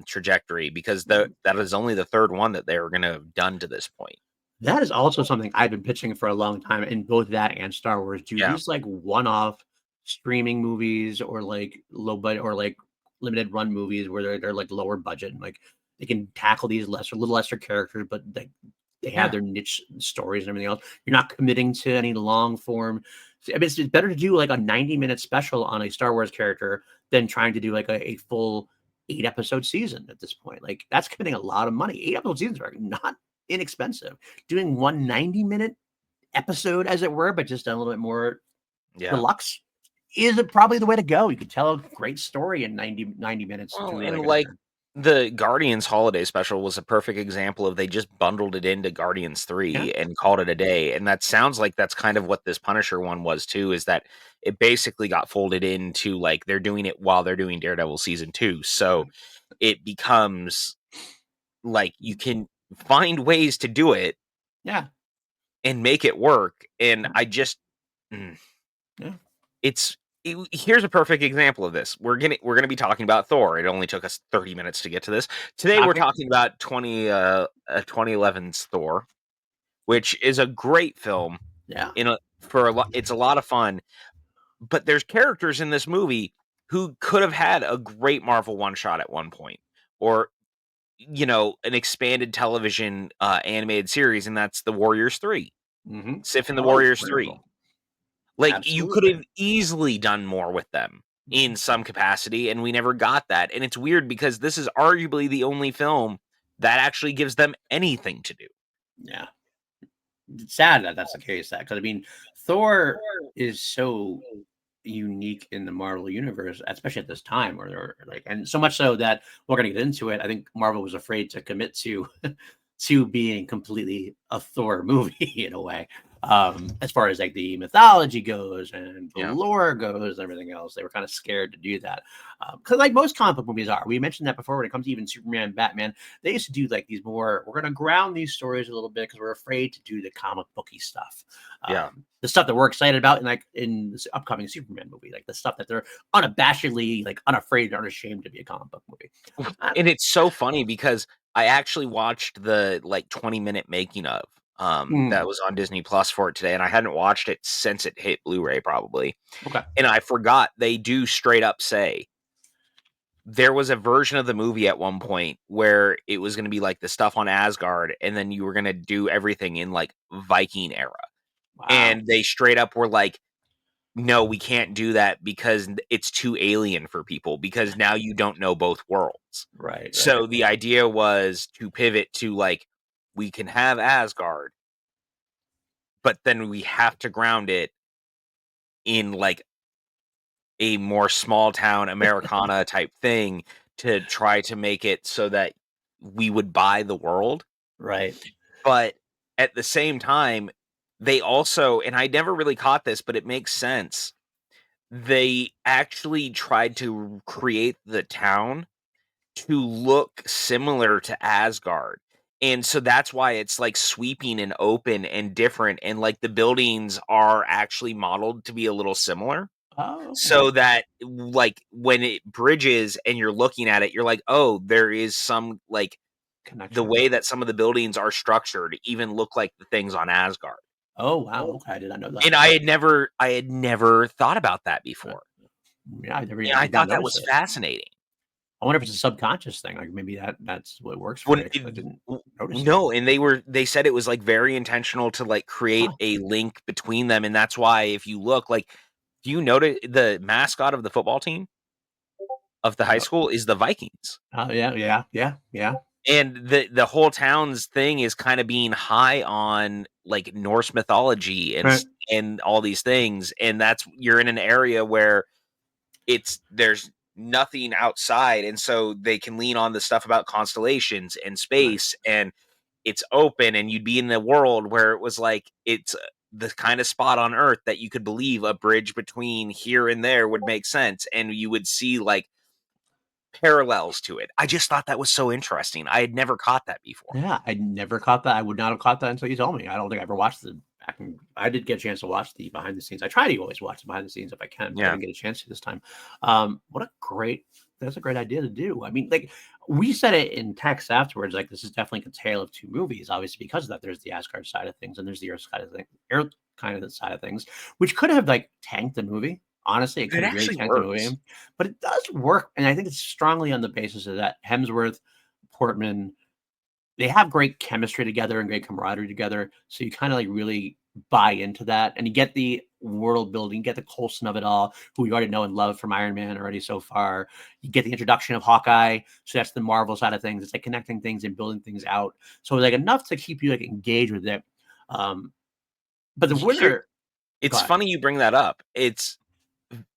trajectory because that is only the third one that they were gonna have done to this point. That is also something I've been pitching for a long time in both that and Star Wars. Do Yeah. these like one-off streaming movies or like low budget or like limited run movies where they're like lower budget and like they can tackle these little lesser characters, but they have Yeah. their niche stories and everything else. You're not committing to any long form. I mean, it's better to do like a 90-minute special on a Star Wars character than trying to do like a full 8-episode season at this point. Like that's committing a lot of money. 8-episode seasons are not inexpensive. Doing one 90-minute episode, as it were, but just a little bit more Yeah. deluxe is probably the way to go. You could tell a great story in 90 minutes to Well, really and, good like, effect. the Guardians holiday special was a perfect example of they just bundled it into Guardians Yeah. 3 and called it a day, and that sounds like that's kind of what this Punisher one was too, is that it basically got folded into, like, they're doing it while they're doing Daredevil season 2, so it becomes, like, you can find ways to do it Yeah. and make it work, and I just mm, Yeah. it's here's a perfect example of this. We're gonna be talking about Thor. It only took us 30 minutes to get to this. Today we're Shocking. talking about 2011's Thor, which is a great film. Yeah. It's a lot of fun, but there's characters in this movie who could have had a great Marvel one shot at one point, or an expanded television animated series, and that's the Warriors 3. Mm-hmm. Sif and the Oh, Warriors 3. wonderful. Like, you could Absolutely. have easily done more with them in some capacity, and we never got that, and it's weird because this is arguably the only film that actually gives them anything to do. Yeah. It's sad that that's the case. That because I mean, Thor is so unique in the Marvel universe, especially at this time, like, and so much so that we're going to get into it. I think Marvel was afraid to commit to to being completely a Thor movie in a way. As far as like the mythology goes and the Yeah. lore goes and everything else, they were kind of scared to do that. Because like most comic book movies are, we mentioned that before when it comes to even Superman, Batman, they used to do like these more, we're going to ground these stories a little bit because we're afraid to do the comic booky stuff. Yeah. The stuff that we're excited about in this upcoming Superman movie, like the stuff that they're unabashedly, like unafraid or unashamed to be a comic book movie. I, And it's so funny because I actually watched the like 20-minute making of that mm, was on Disney Plus for it today, and I hadn't watched it since it hit Blu-ray probably. okay. And I forgot they do straight up say there was a version of the movie at one point where it was going to be like the stuff on Asgard, and then you were going to do everything in like Viking era. Wow. And they straight up were like, no, we can't do that because it's too alien for people because now you don't know both worlds. Right. Right. So the idea was to pivot to like, we can have Asgard, but then we have to ground it in like a more small town Americana type thing to try to make it so that we would buy the world. Right. But at the same time, they also, and I never really caught this, but it makes sense. They actually tried to create the town to look similar to Asgard. And so that's why it's like sweeping and open and different. And like the buildings are actually modeled to be a little similar. Oh, okay. So that like when it bridges and you're looking at it, you're like, oh, there is some like the Connection. way that some of the buildings are structured even look like the things on Asgard. Oh, wow. Okay. I did not know that. And I had never thought about that Okay. before. Yeah, I never And even I did not thought that notice was it. fascinating. I wonder if it's a subconscious thing. Like maybe that's what works for When you because I it didn't notice it. No, and they said it was, like, very intentional to, like, create Huh. a link between them, and that's why if you look, like do you notice the mascot of the football team of the high Uh, school is the Vikings? yeah. Yeah. Yeah. Yeah. And the whole town's thing is kinda being high on, like, Norse mythology Right. and all these things, and that's you're in an area where there's nothing outside, and so they can lean on the stuff about constellations and Right. space, and it's open, and you'd be in the world where it was like it's the kind of spot on Earth that you could believe a bridge between here and there would make sense, and you would see like parallels to it. I just thought that was so interesting. I had never caught that before. Yeah, I never caught that. I would not have caught that until you told me. I don't think I ever watched the back. I did get a chance to watch the behind the scenes. I try to always watch the behind the scenes if I can, but I Yeah, didn't get a chance to this time. What a great that's a great idea to do. I mean, like we said it in text afterwards, like this is definitely a tale of two movies, obviously because of that. There's the Asgard side of things and there's the Earth side of things, Earth kind of the side of things, which could have like tanked the movie. Honestly, it could it have really actually tanked the movie, works. but it does work, and I think it's strongly on the basis of that Hemsworth, Portman, they have great chemistry together and great camaraderie together. So you kind of like really buy into that and you get the world building, you get the Coulson of it all, who we already know and love from Iron Man already so far. You get the introduction of Hawkeye. So that's the Marvel side of things. It's like connecting things and building things out. So like enough to keep you like engaged with it. Um, but the Here, winner, it's God, funny you bring that up. It's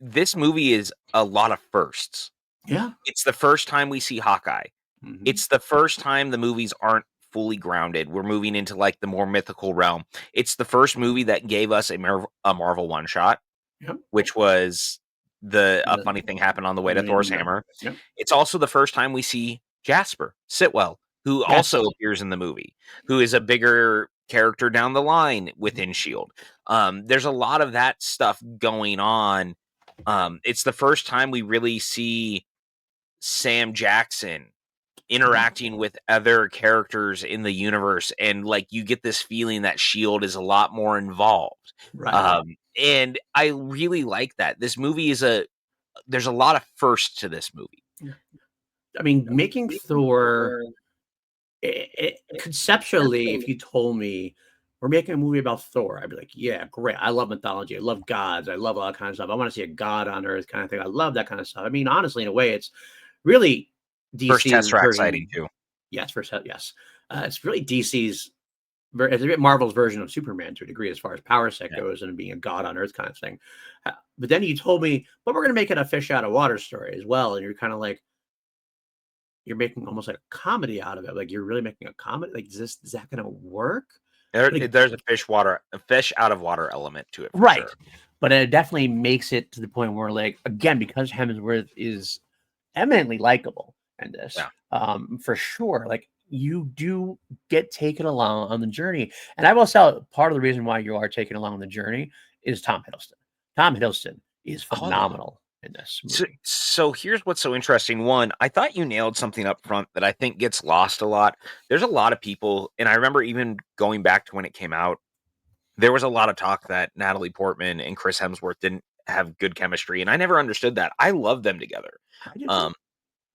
This movie is a lot of firsts. yeah. It's the first time we see Hawkeye. Hmm. It's the first time the movies aren't fully grounded. We're moving into, like, the more mythical realm. It's the first movie that gave us a Marvel one shot, Yep. which was a The, funny thing happened on the way to Thor's the, hammer. yep. It's also the first time we see Jasper Sitwell, who also Yes. appears in the movie, who is a bigger character down the line within Shield. There's a lot of that stuff going on. It's the first time we really see Sam Jackson Mhm. interacting with other characters in the universe, and like you get this feeling that Shield is a lot more involved. Right. And I really like that. This movie is there's a lot of firsts to this movie. Yeah. I mean, making Thor conceptually, if you told me we're making a movie about Thor, I'd be like, yeah, great. I love mythology. I love gods. I love all that kind of stuff. I want to see a god on Earth kind of thing. I love that kind of stuff. I mean, honestly, in a way, it's really First DC's Tesseract sighting version. too. Yes, first, yes. It's really DC's. It's a bit Marvel's version of Superman to a degree, as far as power set Yeah. goes, and being a god on Earth kind of thing. But then you told me, but we're gonna make it a fish out of water story as well, and you're kind of like, you're making almost like a comedy out of it. Like you're really making a comedy. Like, is that gonna work? But There's a fish out of water element to it for right. sure. But it definitely makes it to the point where, like, again, because Hemsworth is eminently likable in this, Yeah. for sure. Like, you do get taken along on the journey. And I will say part of the reason why you are taken along on the journey is Tom Hiddleston. Tom Hiddleston is Oh. phenomenal in this So, movie. so here's what's so interesting. One, I thought you nailed something up front that I think gets lost a lot. There's a lot of people, and I remember even going back to when it came out, there was a lot of talk that Natalie Portman and Chris Hemsworth didn't have good chemistry, and I never understood that. I love them together. I do too. Um,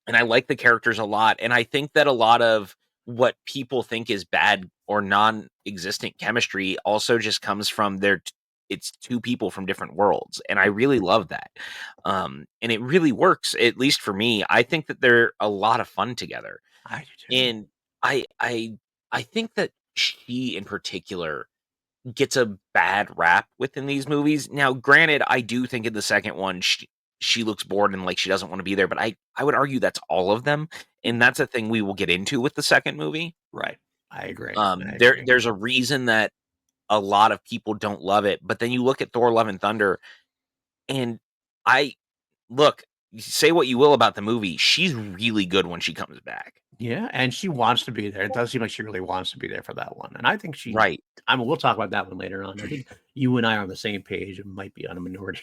and I like the characters a lot. And I think that a lot of what people think is bad or non-existent chemistry also just comes from it's two people from different worlds, and I really love that. And it really works, at least for me. I think that they're a lot of fun together, I do too. and I I I think that she in particular gets a bad rap within these movies. Now, granted, I do think in the second one she looks bored and like she doesn't want to be there, but I would argue that's all of them, and that's a thing we will get into with the second movie. Right. I agree. I agree. There's a reason that a lot of people don't love it, but then you look at Thor: Love and Thunder, and I look. Say what you will about the movie, she's really good when she comes back. Yeah, and she wants to be there. It does seem like she really wants to be there for that one, and I think Right. I mean, we'll talk about that one later on. I think you and I are on the same page and might be on a minority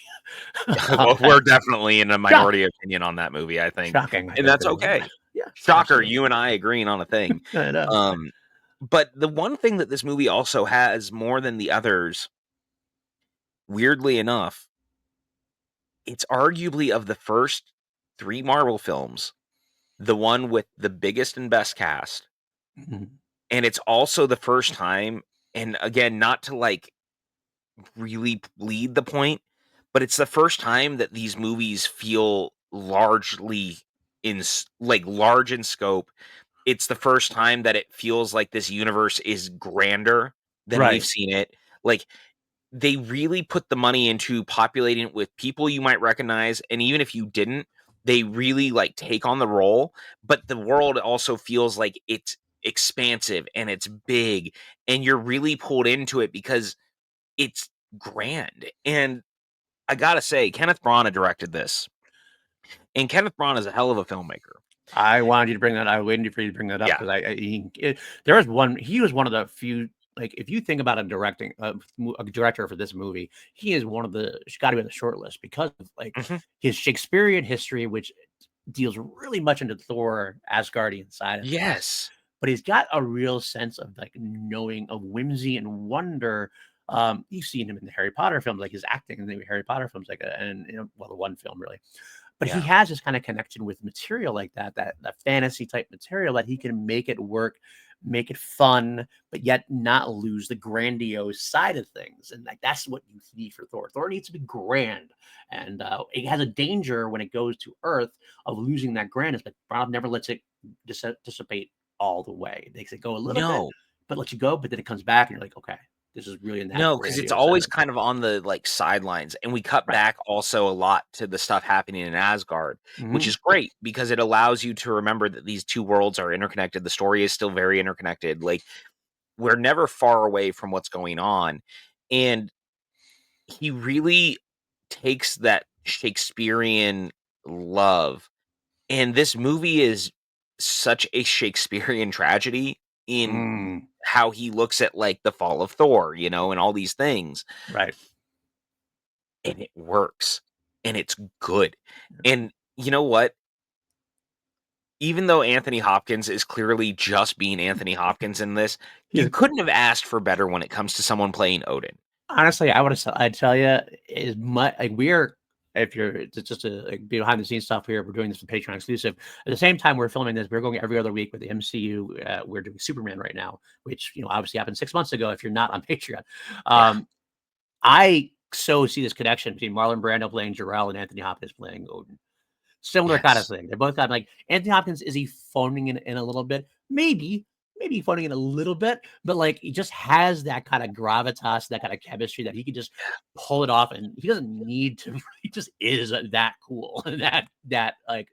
on Well, that. we're definitely in a Shock minority opinion on that movie, I think, shocking, I and think, that's for me. okay. Yeah, Shocker, absolutely. you and I agreeing on a thing. I know. Um, but the one thing that this movie also has more than the others, weirdly enough, it's arguably of the first 3 Marvel films, the one with the biggest and best cast, Mhm. and it's also the first time, and again, not to, like, really lead the point, but it's the first time that these movies feel largely large in scope. It's the first time that it feels like this universe is grander than we've Right. seen it. Like, they really put the money into populating it with people you might recognize, and even if you didn't, they really, like, take on the role, but the world also feels like it's expansive and it's big, and you're really pulled into it because it's grand, and I gotta say, Kenneth Branagh directed this, and Kenneth Branagh is a hell of a filmmaker. I wanted you to bring that. I waited for you to bring that up Yeah. because there was one. He was one of the few. Like, if you think about a director for this movie, he is one of the. He's got to be on the short list because of, like, Mhm. his Shakespearean history, which deals really much into Thor, Asgardian side of things. Yes. But he's got a real sense of, like, knowing of whimsy and wonder. You've seen him in the Harry Potter films, like his acting in the Harry Potter films, like, and well, the one film really. But he Yeah. has this kind of connection with material like that fantasy type material that he can make it work, make it fun, but yet not lose the grandiose side of things. And, like, that's what you need for Thor. Thor needs to be grand, and it has a danger when it goes to Earth of losing that grandness. But Rob never lets it dissipate all the way. It makes it go a little bit, No. but lets you go. But then it comes back, and you're like, okay, this is really in that No, because it's grandiose always sense. kind of on the, like, sidelines, and we cut Right. back also a lot to the stuff happening in Asgard, which Hmm. is great because it allows you to remember that these 2 worlds are interconnected. The story is still very interconnected. Like, we're never far away from what's going on, and he really takes that Shakespearean love, and this movie is such a Shakespearean tragedy in Mm, how he looks at, like, the fall of Thor, and all these things, right. and it works, and it's good, and you know what? Even though Anthony Hopkins is clearly just being Anthony Hopkins in this, you He's couldn't have asked for better when it comes to someone playing Odin. Honestly, I'd tell you, is much like, we're if you're it's just a, like, behind the scenes stuff here. We're doing this for Patreon exclusive. At the same time we're filming this, we're going every other week with the MCU. We're doing Superman right now, which, obviously happened 6 months ago. If you're not on Patreon, Yeah. um, I so see this connection between Marlon Brando playing Jor-El and Anthony Hopkins playing Odin. Similar kind of Yes. thing. They're both got, like, Anthony Hopkins, is he phoning it in a little bit? Maybe, maybe phoning it a little bit, but like he just has that kind of gravitas, that kind of chemistry that he could just pull it off, and he doesn't need to. He just is that cool, that like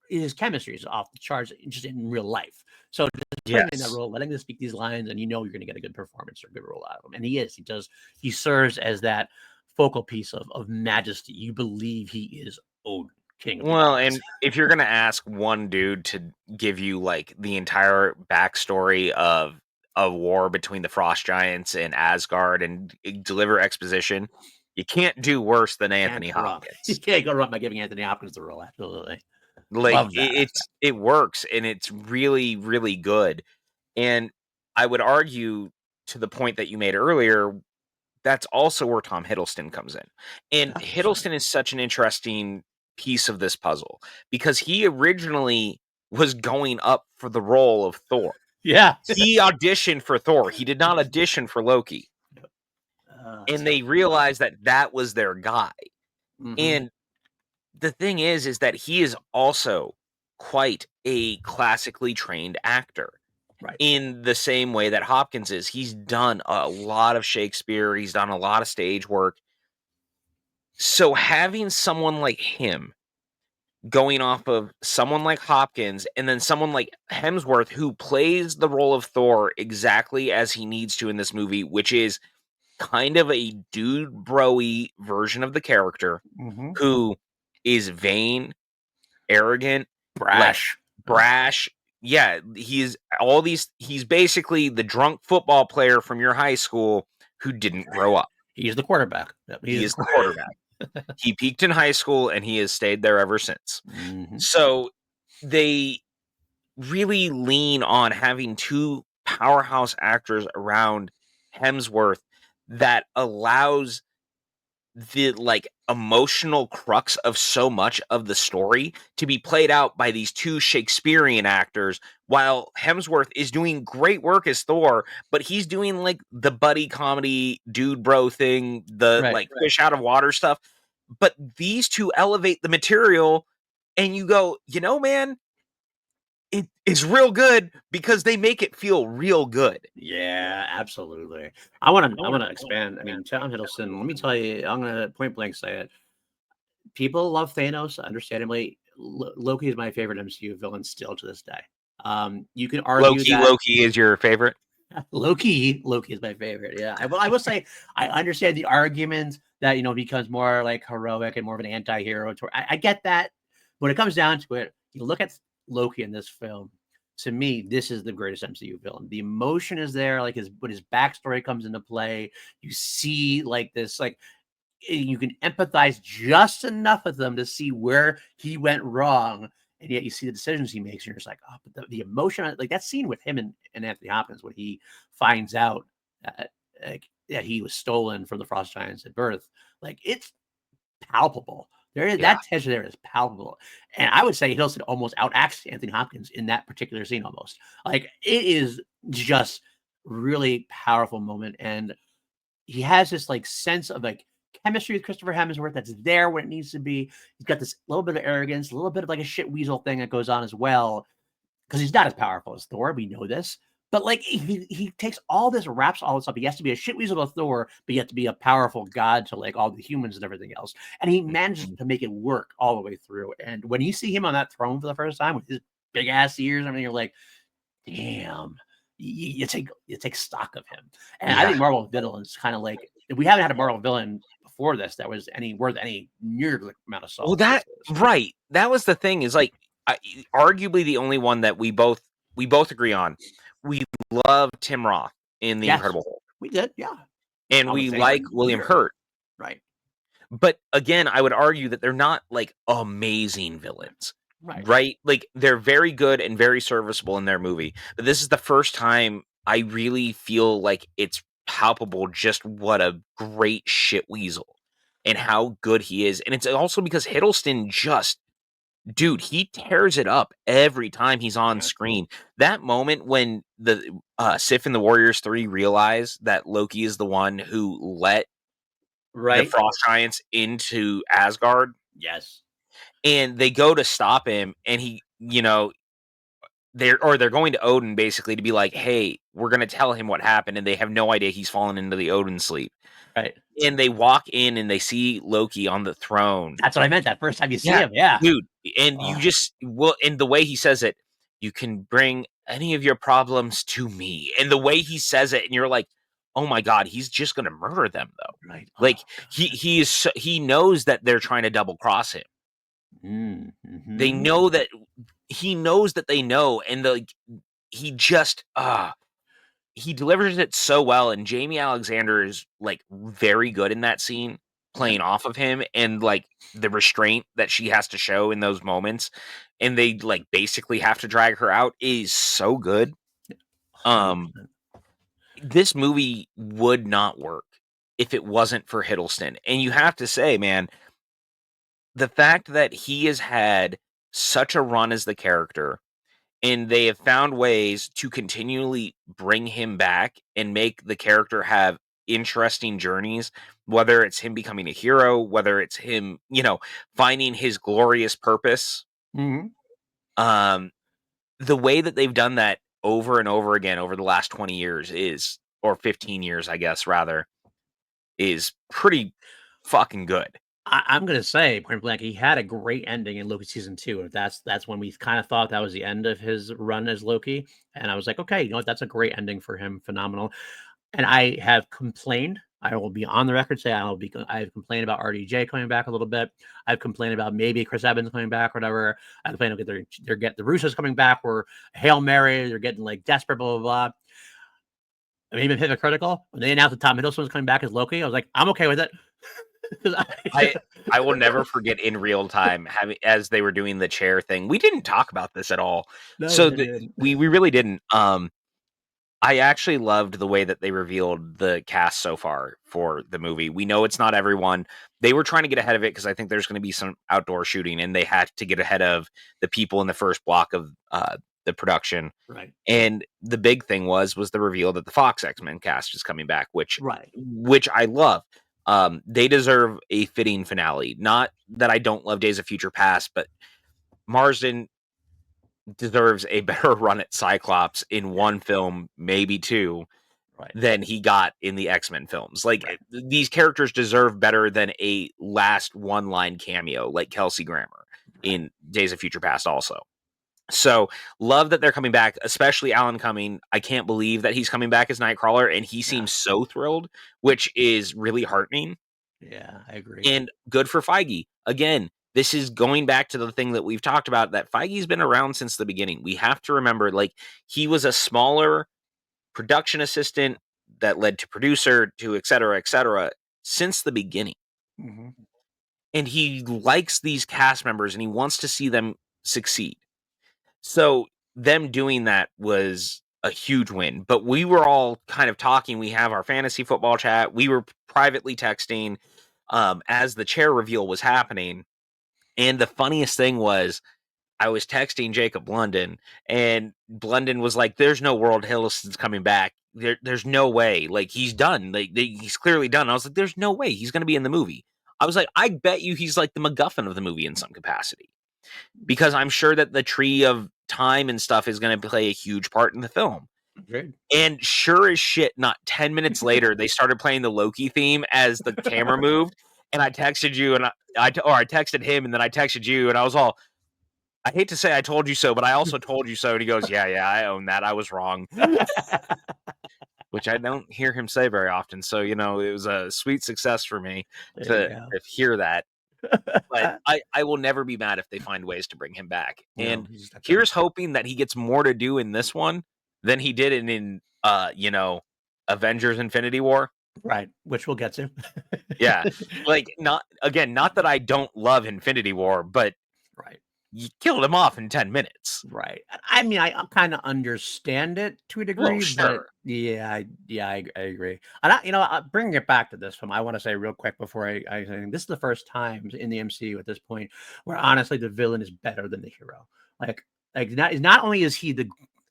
his chemistry is off the charts just in real life. So just putting him in that Yes. role, letting him speak these lines, and you're going to get a good performance or a good role out of him. And he is. He does. He serves as that focal piece of majesty. You believe he is Odin, king of the Well, gods. and if you're gonna ask one dude to give you like the entire backstory of a war between the Frost Giants and Asgard and deliver exposition, you can't do worse than Can't Anthony go wrong. You Hopkins. can't go wrong by giving Anthony Hopkins the role. Absolutely. Like Love that aspect. it works and it's really really good. And I would argue to the point that you made earlier, that's also where Tom Hiddleston comes in. And 100%. Hiddleston is such an interesting piece of this puzzle because he originally was going up for the role of Thor. Yeah. He auditioned for Thor. He did not audition for Loki. That's And so they realized that that was their guy. hmm And the thing is that he is also quite a classically trained actor right. in the same way that Hopkins is. He's done a lot of Shakespeare, he's done a lot of stage work. So having someone like him going off of someone like Hopkins and then someone like Hemsworth who plays the role of Thor exactly as he needs to in this movie, which is kind of a dude bro-y version of the character hmm who is vain, arrogant, like Brash. brash. Yeah, he's basically the drunk football player from your high school who didn't grow up. He's the quarterback. Yep, he He is is the the quarterback. quarterback. He peaked in high school and he has stayed there ever since. hmm So they really lean on having two powerhouse actors around Hemsworth that allows the like emotional crux of so much of the story to be played out by these two Shakespearean actors while Hemsworth is doing great work as Thor, but he's doing like the buddy comedy dude bro thing, the Right. like fish out of water stuff. But these two elevate the material and you go, man, it is real good because they make it feel real good. Yeah, absolutely. I want to expand. I mean, Tom Hiddleston. Let me tell you, I'm gonna point blank say it. People love Thanos, understandably. Loki is my favorite MCU villain still to this day. You can argue that Loki is your favorite? Loki is my favorite. Yeah, I will say I understand the argument that becomes more like heroic and more of an anti-hero. I get that. When it comes down to it, you look at Loki in this film. To me, this is the greatest MCU villain. The emotion is there, like when his backstory comes into play. You see like this, like you can empathize just enough with them to see where he went wrong, and yet you see the decisions he makes, and you're just like, oh, but the emotion, like that scene with him and Anthony Hopkins when he finds out that, that he was stolen from the Frost Giants at birth, like it's palpable. There is Yeah. that tension there is palpable, and I would say Hiddleston almost outacts Anthony Hopkins in that particular scene. Almost like it is just really powerful moment, and he has this like sense of like chemistry with Christopher Hemsworth that's there when it needs to be. He's got this little bit of arrogance, a little bit of like a shit weasel thing that goes on as well because he's not as powerful as Thor. We know this. But like he takes all this, wraps all this up. He has to be a shit weasel to Thor, but he has to be a powerful god to like all the humans and everything else. And he manages Mhm. to make it work all the way through. And when you see him on that throne for the first time with his big ass ears and everything, you're like, damn, you take stock of him. And I Yeah. think Marvel villain is kind of like we haven't had a Marvel villain before this that was any worth any near the amount of Well, salt that that this is. right. That was the thing is like arguably the only one that we both agree on. We love Tim Roth in The Yes, Incredible Hulk, we did. Yeah, and I would we say for like William years. Hurt. Right, But again, I would argue that they're not like amazing villains, right. right? Like they're very good and very serviceable in their movie. But this is the first time I really feel like it's palpable just what a great shit weasel and how good he is. And it's also because Hiddleston just dude, he tears it up every time he's on Yeah. screen. That moment when the Sif and the Warriors 3 realize that Loki is the one who let the Right. Frost Giants into Asgard Yes. and they go to stop him and he, they're going to Odin basically to be like, "Hey, we're gonna tell him what happened," and they have no idea he's fallen into the Odin sleep. Right. And they walk in and they see Loki on the throne. That's what I meant. That first time you see Yeah, him, yeah. dude, and you Oh, just well, and the way he says it, "You can bring any of your problems to me," and the way he says it, and you're like, "Oh my god, he's just gonna murder them, though." right. Like, Oh God. he knows that they're trying to double cross him. They Mhm. know that he knows that they know, and, like, he just, he delivers it so well, and Jamie Alexander is, like, very good in that scene, Right. playing off of him, and, like, the restraint that she has to show in those moments, and they, like, basically have to drag her out is so good. Um, 100%. this movie would not work if it wasn't for Hiddleston, and you have to say, man, the fact that he has had such a run as the character, and they have found ways to continually bring him back and make the character have interesting journeys, whether it's him becoming a hero, whether it's him, finding his glorious purpose. Mhm. Um, the way that they've done that over and over again over the last 20 years or 15 years, I guess, rather, is pretty fucking good. I'm gonna say point blank, he had a great ending in Loki season 2, and that's when we kind of thought that was the end of his run as Loki, and I was like, "Okay, you know what? That's a great ending for him, phenomenal." And I have complained, I will be on the record say I've complained about RDJ coming back a little bit. I've complained about maybe Chris Evans coming back or whatever. I complained okay, they're getting the Russos coming back, or Hail Mary, they're getting like desperate, blah blah blah. I mean, even hypocritical. When they announced that Tom Hiddleston was coming back as Loki, I was like, I'm okay with it. 'Cause I I will never forget in real time having as they were doing the chair thing. We didn't talk about this at all. No, we So didn't. we really didn't. I actually loved the way that they revealed the cast so far for the movie. We know it's not everyone. They were trying to get ahead of it because I think there's going to be some outdoor shooting, and they had to get ahead of the people in the first block of the production. Right. And the big thing was the reveal that the Fox X-Men cast is coming back, which Right. which I love. They deserve a fitting finale. Not that I don't love Days of Future Past, but Marsden deserves a better run at Cyclops in Yeah. one film, maybe two, Right. than he got in the X-Men films. Like, Right. these characters deserve better than a last one-line cameo like Kelsey Grammer Right. in Days of Future Past also. So, love that they're coming back, especially Alan Cumming. I can't believe that he's coming back as Nightcrawler, and he Yeah. seems so thrilled, which is really heartening. Yeah. I agree. And good for Feige. Again, this is going back to the thing that we've talked about, that Feige's been around since the beginning. We have to remember, like, he was a smaller production assistant that led to producer to et cetera, since the beginning. Mhm. And he likes these cast members and he wants to see them succeed. So them doing that was a huge win. But we were all kind of talking. We have our fantasy football chat. We were privately texting as the chair reveal was happening. And the funniest thing was I was texting Jacob London, and London was like, "There's no world Hiddleston's coming back. There's no way. Like, he's done. Like, he's clearly done." I was like, "There's no way he's going to be in the movie." I was like, "I bet you he's like the MacGuffin of the movie in some capacity, because I'm sure that the tree of time and stuff is going to play a huge part in the film." Agreed. And sure as shit, not 10 minutes later, they started playing the Loki theme as the camera moved. And I texted you, and I texted him, and then I texted you, and I was all, I hate to say I told you so, but I also told you so. And he goes, yeah, I own that. I was wrong, which I don't hear him say very often. So, it was a sweet success for me There you to hear that. But go. I will never be mad if they find ways to bring him back. No, And he's stuck in. here's hoping that he gets more to do in this one than he did in Avengers Infinity War. Right, which we'll get to. Yeah. Like, not that I don't love Infinity War, but Right, you killed him off in 10 minutes. right. I mean, I kinda understand it to a Well, degree, but sure. I agree. And bringing it back to this film, I wanna say real quick before I say this is the first time in the MCU at this point where honestly the villain is better than the hero. Like not only is he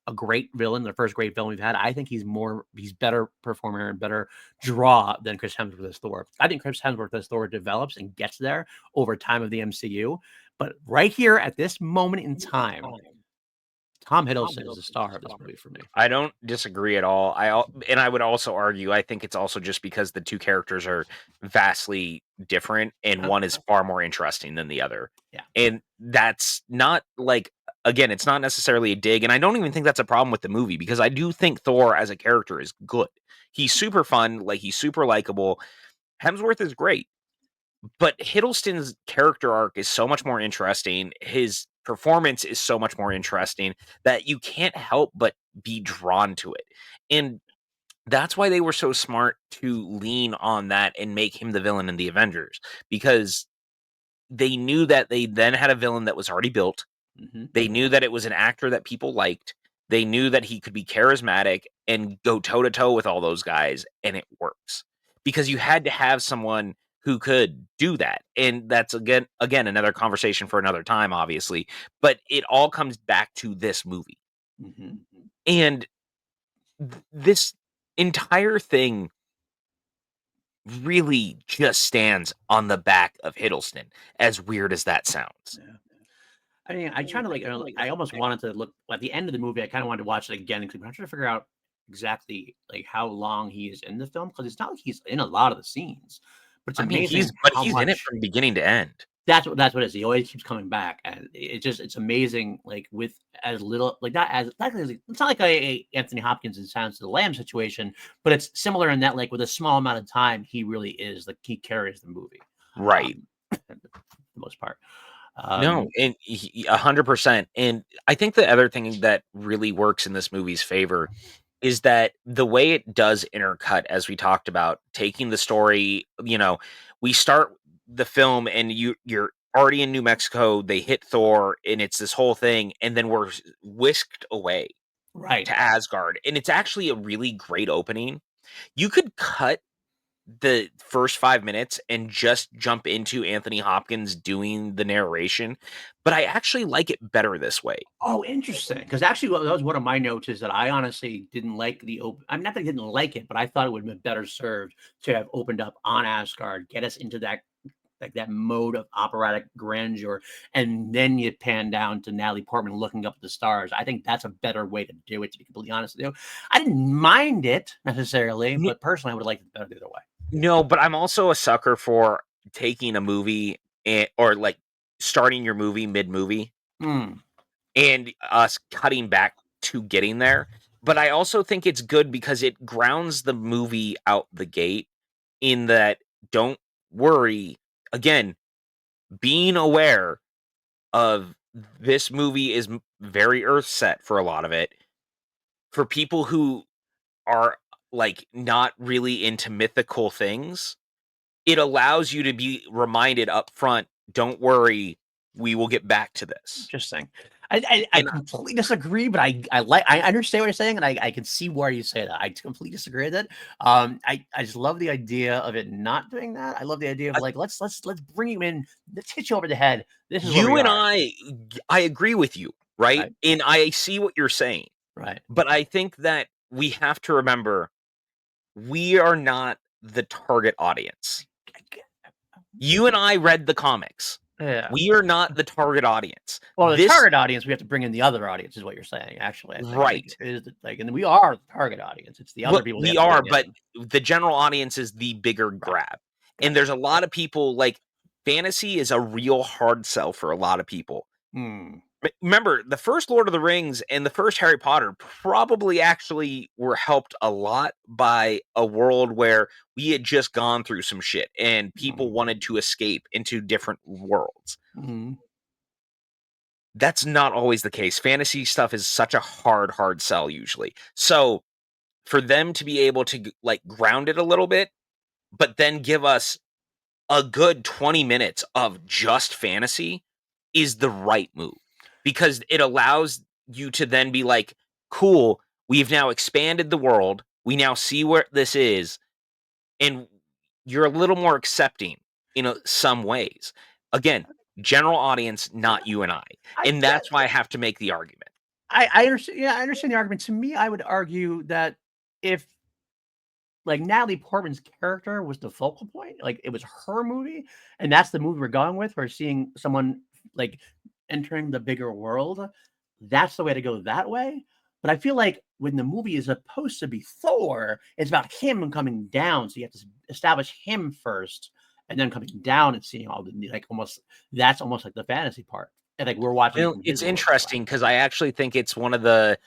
a great villain, the first great villain we've had, I think he's better performer and better draw than Chris Hemsworth as Thor. I think Chris Hemsworth as Thor develops and gets there over time of the MCU. But right here at this moment in time, Tom Hiddleston is the star of this movie for me. I don't disagree at all. And I would also argue I think it's also just because the two characters are vastly different and Uh, one is far more interesting than the other. yeah. And that's not like again, it's not necessarily a dig and I don't even think that's a problem with the movie because I do think Thor as a character is good. He's super fun, like he's super likable. Hemsworth is great. But Hiddleston's character arc is so much more interesting. His performance is so much more interesting that you can't help but be drawn to it. And that's why they were so smart to lean on that and make him the villain in the Avengers because they knew that they then had a villain that was already built. Mhm. They knew that it was an actor that people liked. They knew that he could be charismatic and go toe to toe with all those guys, and it works because you had to have someone who could do that. And that's again another conversation for another time, obviously. But it all comes back to this movie, Mhm. and this entire thing really just stands on the back of Hiddleston. As weird as that sounds. Yeah. I mean, I trying to I almost wanted to look at the end of the movie. I kind of wanted to watch it again because I'm trying to figure out exactly like how long he is in the film because it's not like he's in a lot of the scenes, but it's I mean, amazing how he's in it much. from beginning to end. That's what it is. He always keeps coming back, and it's amazing. Like with as little, like not as it's not like a Anthony Hopkins in Silence of the Lambs situation, but it's similar in that like with a small amount of time, he really is like he carries the movie, Right. for the most part. No, Um, and 100%. And I think the other thing that really works in this movie's favor is that the way it does intercut, as we talked about, taking the story, we start the film and you're already in New Mexico, they hit Thor, and it's this whole thing, and then we're whisked away right. to Asgard. And it's actually a really great opening. You could cut the first 5 minutes and just jump into Anthony Hopkins doing the narration, but I actually like it better this way. Oh, interesting. Because actually, that was one of my notes is that I honestly didn't like the open. I'm not that I didn't like it, but I thought it would have been better served to have opened up on Asgard, get us into that like that mode of operatic grandeur, and then you pan down to Natalie Portman looking up at the stars. I think that's a better way to do it. To be completely honest with you, I didn't mind it necessarily, N but personally, I would have liked it better the other way. No, but I'm also a sucker for taking a movie or, like, starting your movie mid-movie Mm, and us cutting back to getting there, but I also think it's good because it grounds the movie out the gate in that, "Don't worry," again, being aware of this movie is very earth set for a lot of it. For people who are like not really into mythical things, it allows you to be reminded up front, don't worry, we will get back to this. interesting. I And completely disagree, but I understand what you're saying, and I can see why you say that. I completely disagree with it. I just love the idea of it not doing that. I love the idea of like let's bring you in, let's hit you over the head. This is where you we and are. I agree with you, right? Right, And I see what you're saying, right. but I think that we have to remember we are not the target audience. You and I read the comics. Yeah. We are not the target audience. Well, the This target audience, we have to bring in the other audience, is what you're saying. Actually, I think right. it is like, and we are the target audience. It's the other Well, people we we have to are, bring but in. the general audience is the bigger Right. grab. And there's Gotcha. a lot of people like fantasy is a real hard sell for a lot of people. Hmm. Remember, the first Lord of the Rings and the first Harry Potter probably actually were helped a lot by a world where we had just gone through some shit and people Hmm. wanted to escape into different worlds. Hmm. That's not always the case. Fantasy stuff is such a hard sell usually. So for them to be able to like ground it a little bit, but then give us a good 20 minutes of just fantasy is the right move because it allows you to then be like, cool, we've now expanded the world. We now see where this is, and you're a little more accepting in some ways. Again, general audience, not you and I. I And get. that's why I have to make the argument. I understand. Yeah, I understand the argument. To me, I would argue that if like Natalie Portman's character was the focal point, like it was her movie, and that's the movie we're going with. We're seeing someone like entering the bigger world. that's the way to go that way. But I feel like when the movie is supposed to be Thor, it's about him coming down. So you have to establish him first and then coming down and seeing all the like almost that's almost like the fantasy part. And like we're watching it Well, from it's his world as well. interesting because I actually think it's one of the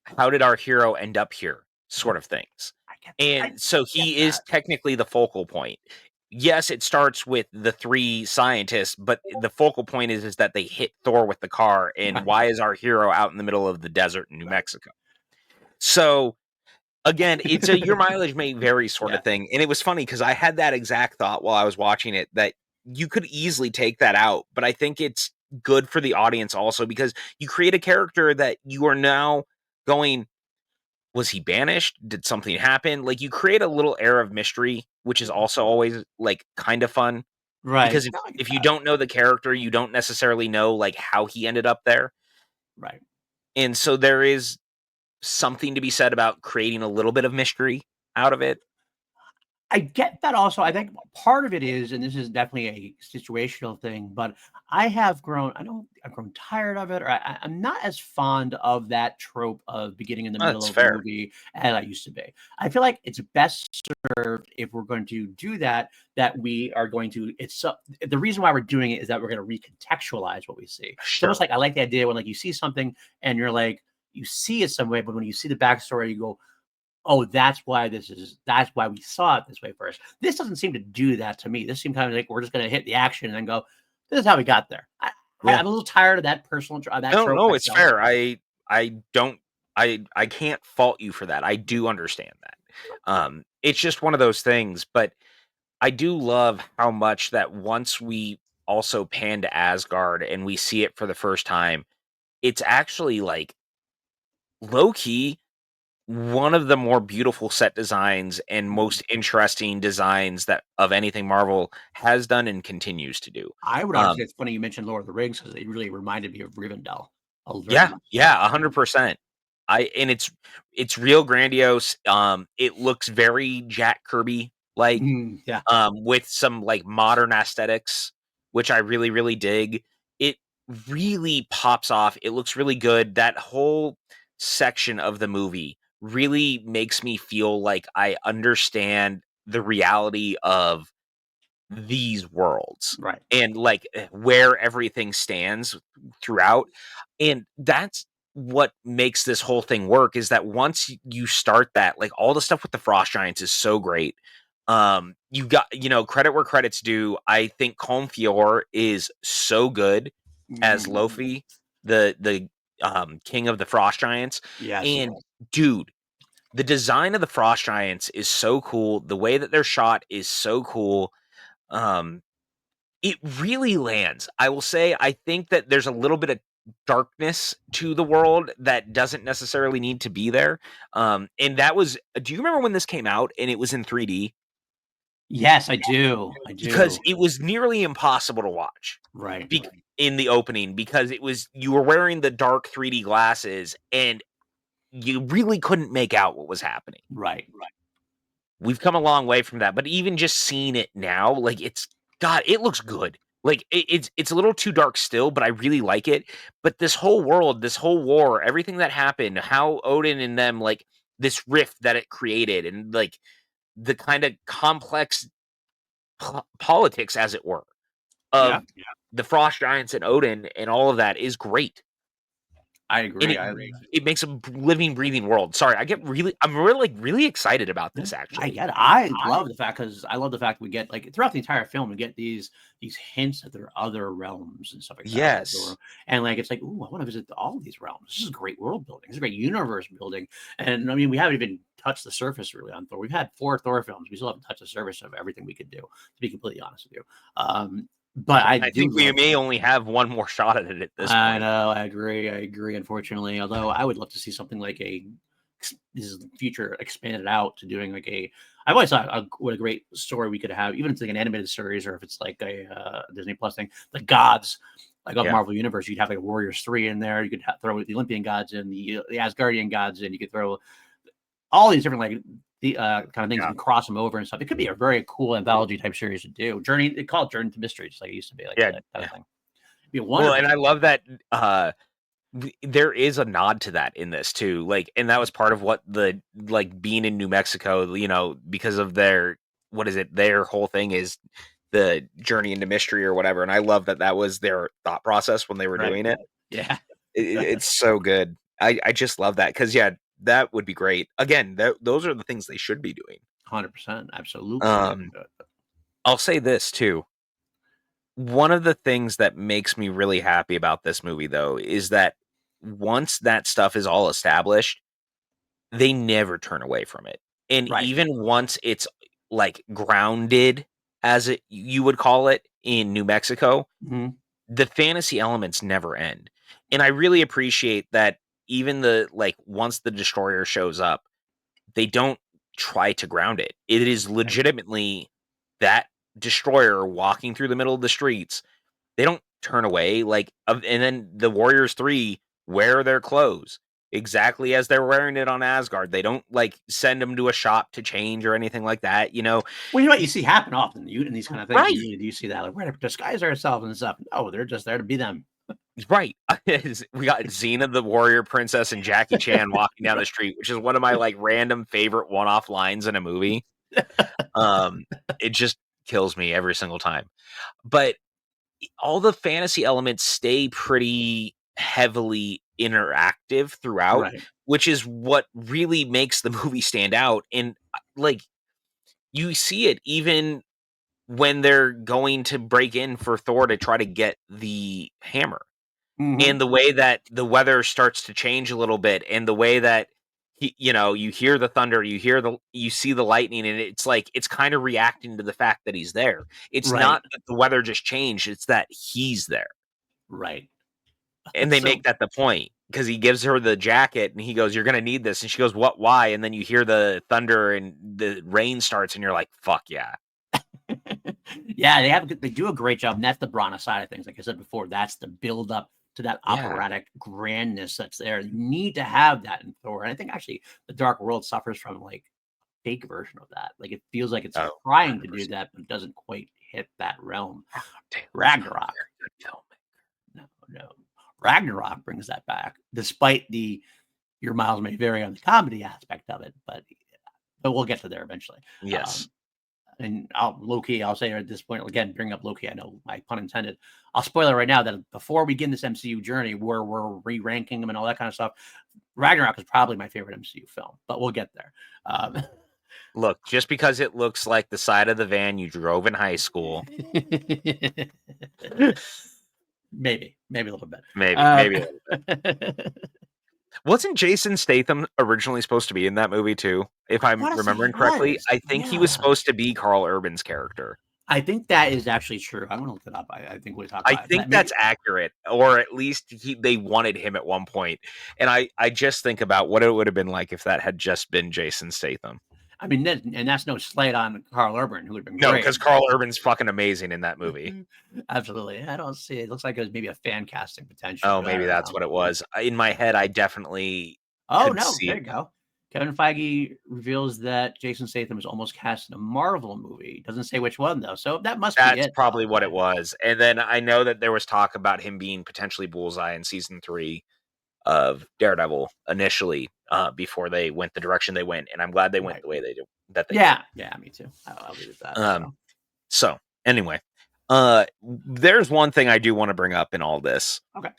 how did our hero end up here sort of things. I And so get he is that. technically the focal point. Yes, it starts with the 3 scientists, but the focal point is that they hit Thor with the car, and Right. why is our hero out in the middle of the desert in New Right. Mexico? So, again, it's a your mileage may vary sort Yeah. of thing, and it was funny because I had that exact thought while I was watching it that you could easily take that out, but I think it's good for the audience also because you create a character that you are now going, was he banished? Did something happen? Like, you create a little air of mystery, which is also always, like, kind of fun Right. because No, I get if you that. don't know the character, you don't necessarily know, like, how he ended up there, Right. and so there is something to be said about creating a little bit of mystery out of it. I get that also. I think part of it is, and this is definitely a situational thing, but I have grown, I don't, I've grown tired of it, or I'm not as fond of that trope of beginning in the middle That's of a fair. movie as I used to be. I feel like it's best served if we're going to do that, that we are going to, the reason why we're doing it is that we're going to recontextualize what we see. It's almost Sure. like, I like the idea when like you see something and you're like, you see it some way, but when you see the backstory, you go, oh, that's why we saw it this way first. This doesn't seem to do that to me. This seems kind of like we're just going to hit the action and then go, this is how we got there. Yeah. I'm a little tired of that that No, trope no, it's myself. fair. I don't I can't fault you for that. I do understand that. It's just one of those things, but I do love how much that once we also pan to Asgard and we see it for the first time, it's actually like low key one of the more beautiful set designs and Mhm. most interesting designs that of anything Marvel has done and continues to do. I would argue Um, it's funny you mentioned Lord of the Rings because it really reminded me of Rivendell. Oh, very yeah, much so. yeah, 100%. I and it's real grandiose. It looks very Jack Kirby like Yeah. with some like modern aesthetics, which I really, really dig. It really pops off. It looks really good. That whole section of the movie really makes me feel like I understand the reality of these worlds Right. and like where everything stands throughout. And that's what makes this whole thing work is that once you start that, like all the stuff with the frost giants is so great. You got, credit where credit's due. I think Comfior is so good as Mm. Lofi, the king of the frost giants. Yes. And dude, the design of the frost giants is so cool. The way that they're shot is so cool. Um, it really lands. I will say, I think that there's a little bit of darkness to the world that doesn't necessarily need to be there. And that was do you remember when this came out and it was in 3D? Yes, I do. I Because do. it was nearly impossible to watch Right. in the opening because it was you were wearing the dark 3D glasses and you really couldn't make out what was happening. Right. We've come a long way from that, but even just seeing it now, like it's God, it looks good. Like it's a little too dark still, but I really like it. But this whole world, this whole war, everything that happened, how Odin and them like this rift that it created, and like the kind of complex politics, as it were, Yeah. of the Frost Giants and Odin and all of that is great. I And agree. it makes a living, breathing world. Sorry, I'm really like really excited about Yeah, this I actually. get it. I love the fact because I love the fact we get like throughout the entire film we get these hints that there are other realms and stuff like that. Yes. And like it's like, ooh, I want to visit all of these realms. This is great world building. This is great universe building. And I mean, we haven't even touched the surface really on Thor. We've had 4 Thor films. We still haven't touched the surface of everything we could do, to be completely honest with you. But I I do think we love. may only have one more shot at it at this I point. know. I agree. I agree. Unfortunately, although I would love to see something like this is the future expanded out to doing like a. I've always thought what a great story we could have, even if it's like an animated series or if it's like a Disney Plus thing. The gods, like of Yeah. Marvel Universe, you'd have like Warriors 3 in there. You could throw the Olympian gods in, the Asgardian gods in. You could throw all these different like the kind of things Yeah. and cross them over and stuff. It could be a very cool anthology type series to do. They call it Journey to Mystery, just like it used to be, like Yeah. that kind Yeah. of thing. It'd be a Well, wonderful. and I love that there is a nod to that in this too. Like, and that was part of what the like being in New Mexico, because of their what is it? Their whole thing is the journey into mystery or whatever. And I love that that was their thought process when they were Right. doing it. Yeah. It's so good. I just love that because yeah, that would be great. Again, those are the things they should be doing. 100%. Absolutely. Um, I'll say this too. One of the things that makes me really happy about this movie, though, is that once that stuff is all established, they never turn away from it. And Right. even once it's like grounded, as you would call it in New Mexico, Mhm. the fantasy elements never end. And I really appreciate that even once the destroyer shows up, they don't try to ground it. It is Right. legitimately that destroyer walking through the middle of the streets. They don't turn away, and then the Warriors 3 wear their clothes exactly as they're wearing it on Asgard. They don't, send them to a shop to change or anything like that, Well, you know what you see happen often in these kind of things. Right, You do see that, like, we're gonna disguise ourselves and stuff. No, they're just there to be them. right. We got Xena the Warrior Princess and Jackie Chan walking down the street, which is one of my, random favorite one-off lines in a movie. Um, it just kills me every single time. But all the fantasy elements stay pretty heavily interactive throughout, Right. which is what really makes the movie stand out. And you see it even when they're going to break in for Thor to try to get the hammer. Mhm. And the way that the weather starts to change a little bit, and the way that you hear the thunder, you see the lightning, and it's like it's kind of reacting to the fact that he's there. It's Right. not that the weather just changed; it's that he's there. Right. And they So make that the point because he gives her the jacket and he goes, "You're gonna need this." And she goes, "What? Why?" And then you hear the thunder and the rain starts, and you're like, "Fuck yeah, yeah, they do a great job, and that's the Branagh side of things. Like I said before, that's the build up to that yeah, operatic grandness that's there. You need to have that in Thor. And I think actually the Dark World suffers from like fake version of that. Like it feels like it's oh, trying to do 100%." that, but doesn't quite hit that realm. Taylor's not a Ragnarok. very good film. No, no. Ragnarok brings that back, despite the your miles may vary on the comedy aspect of it, but we'll get to there eventually. Yes, Um, and low key, I'll say at this point again, bring up low key. I know my pun intended. I'll spoil it right now that before we begin this MCU journey, where we're re-ranking them and all that kind of stuff, Ragnarok is probably my favorite MCU film, but we'll get there. look, just because it looks like the side of the van you drove in high school, maybe a little bit. maybe a little bit. Wasn't Jason Statham originally supposed to be in that movie too? If I I'm want to say he remembering correctly, was. I think he was Yeah. supposed to be Carl Urban's character. I think that is actually true. I'm gonna look it up. I think we talk I about think it. that's Maybe. accurate, or at least they wanted him at one point. And I just think about what it would have been like if that had just been Jason Statham. I mean, and that's no slight on Carl Urban, who would have been No, great. because Carl Urban's fucking amazing in that movie. Absolutely. I don't see it. Looks like it was maybe a fan casting potentially, Oh, but I maybe don't that's know. what it was. In my head, I definitely Oh could no, see there it. you go. Kevin Feige reveals that Jason Statham is almost cast in a Marvel movie. Doesn't say which one though, so that must be That's it. probably Though. what it was. And then I know that there was talk about him being potentially Bullseye in season 3 of Daredevil initially, before they went the direction they went, and I'm glad they went Right. the way that they did. Yeah. Yeah. Me too. I'll leave it at that. Um, So so anyway, there's one thing I do want to bring up in all this. okay.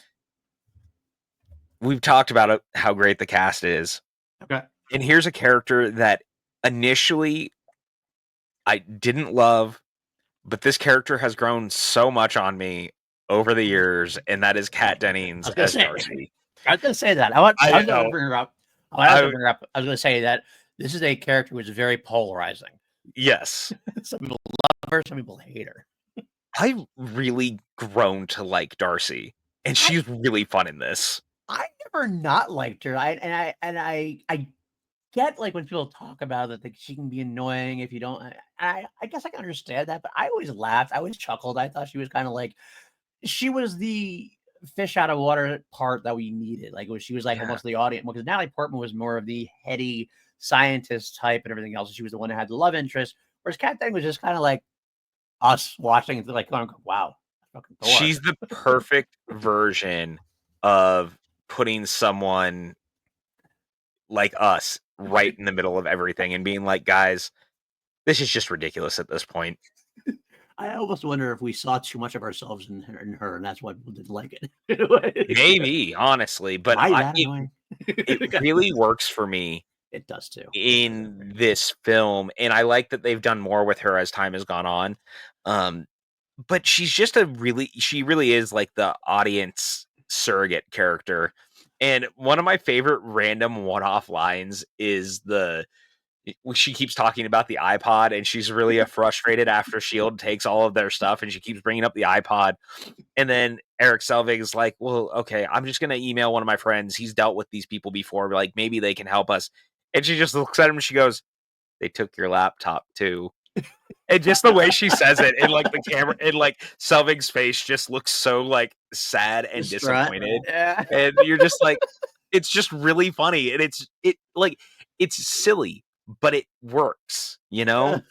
We've talked about it, how great the cast is, Okay. and here's a character that initially I didn't love, but this character has grown so much on me over the years, and that is Kat I Dennings was gonna as say. Darcy. I was gonna say that. I I was gonna know. bring her up. I was gonna I bring her up. I was gonna say that this is a character who is very polarizing. yes. Some people love her, some people hate her. I've really grown to like Darcy, and I she's really fun in this. I never not liked her. I get like when people talk about it, like she can be annoying if you don't. I guess I can understand that, but I always laughed. I always chuckled. I thought she was kind of like she was the fish out of water part that we needed. Like she was like Yeah. almost the audience because Natalie Portman was more of the heady scientist type and everything else. She was the one that had the love interest, whereas Kat Dennings was just kind of like us watching like going, wow, fucking Thor. She's the perfect version of putting someone like us right in the middle of everything and being like, guys, this is just ridiculous at this point. I almost wonder if we saw too much of ourselves in her, and that's why people didn't like it in a way. Maybe, honestly, but Am I that annoying? it really works for me It does too. in this film, and I like that they've done more with her as time has gone on. Um, but she really is like the audience surrogate character. And one of my favorite random one-off lines is she keeps talking about the iPod, and she's really frustrated after Shield takes all of their stuff, and she keeps bringing up the iPod. And then Eric Selvig is like, "Well, okay, I'm just gonna email one of my friends. He's dealt with these people before. Like, maybe they can help us." And she just looks at him and she goes, "They took your laptop too." And just the way she says it, and like the camera, and like Selvig's face just looks so like sad and Distraught. disappointed, Yeah. and you're just like, it's just really funny, and it's silly, but it works, you know?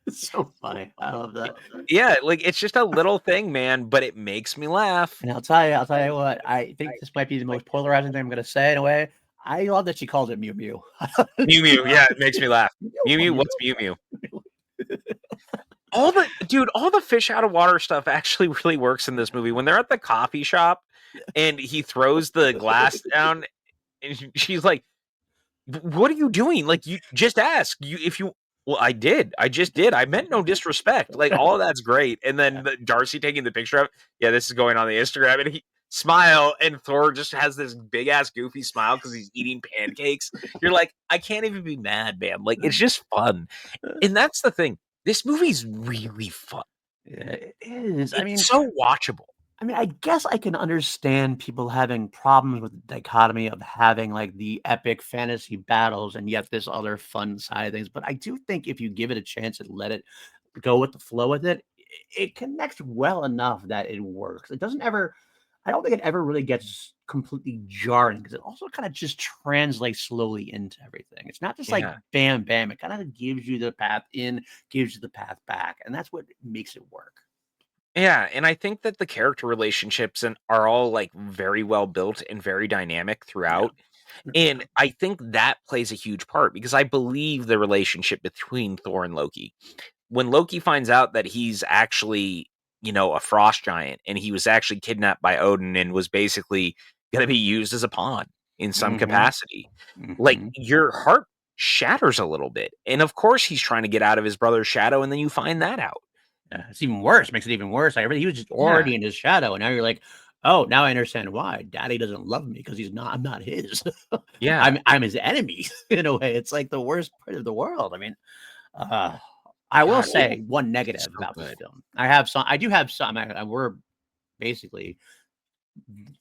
It's so funny. I love Y- that. Yeah, like it's just a little thing, man, but it makes me laugh. And I'll tell you what, I think this might be the most polarizing thing I'm gonna say in a way. I love that she called it Mew Mew. Mew Mew, yeah, it makes me laugh. Mew Mew, Mew what's Mew Mew? All the fish out of water stuff actually really works in this movie. When they're at the coffee shop and he throws the glass down and she's like, "What are you doing? Like, you just ask. You if you Well, I did. I just did. I meant no disrespect." Like, all of that's great. And then Darcy taking the picture of, yeah, this is going on the Instagram, and he smile, and Thor just has this big ass goofy smile because he's eating pancakes. You're like, I can't even be mad, man. Like, it's just fun. And that's the thing. This movie's really fun. Yeah, it is. It's so watchable. I guess I can understand people having problems with the dichotomy of having like the epic fantasy battles and yet this other fun side of things. But I do think if you give it a chance and let it go with the flow with it, it connects well enough that it works. It doesn't ever, I don't think it ever really gets completely jarring because it also kind of just translates slowly into everything. It's not just like Yeah. bam, bam. It kind of gives you the path in, gives you the path back. And that's what makes it work. Yeah, and I think that the character relationships are all like very well built and very dynamic Yeah. throughout. And 100%. I think that plays a huge part because I believe the relationship between Thor and Loki. When Loki finds out that he's actually, a frost giant and he was actually kidnapped by Odin and was basically going to be used as a pawn in some Mhm. capacity, like Mhm. your heart shatters a little bit. And of course, he's trying to get out of his brother's shadow. And then you find that out. Yeah, it's even worse, makes it even worse. Like, he was just Yeah. already in his shadow, and now you're like, "Oh, now I understand why daddy doesn't love me because I'm not his. Yeah. I'm his enemy." In a way. It's like the worst part of the world. Uh, I will God, say one it's negative so about this good. film. I do have some, we're basically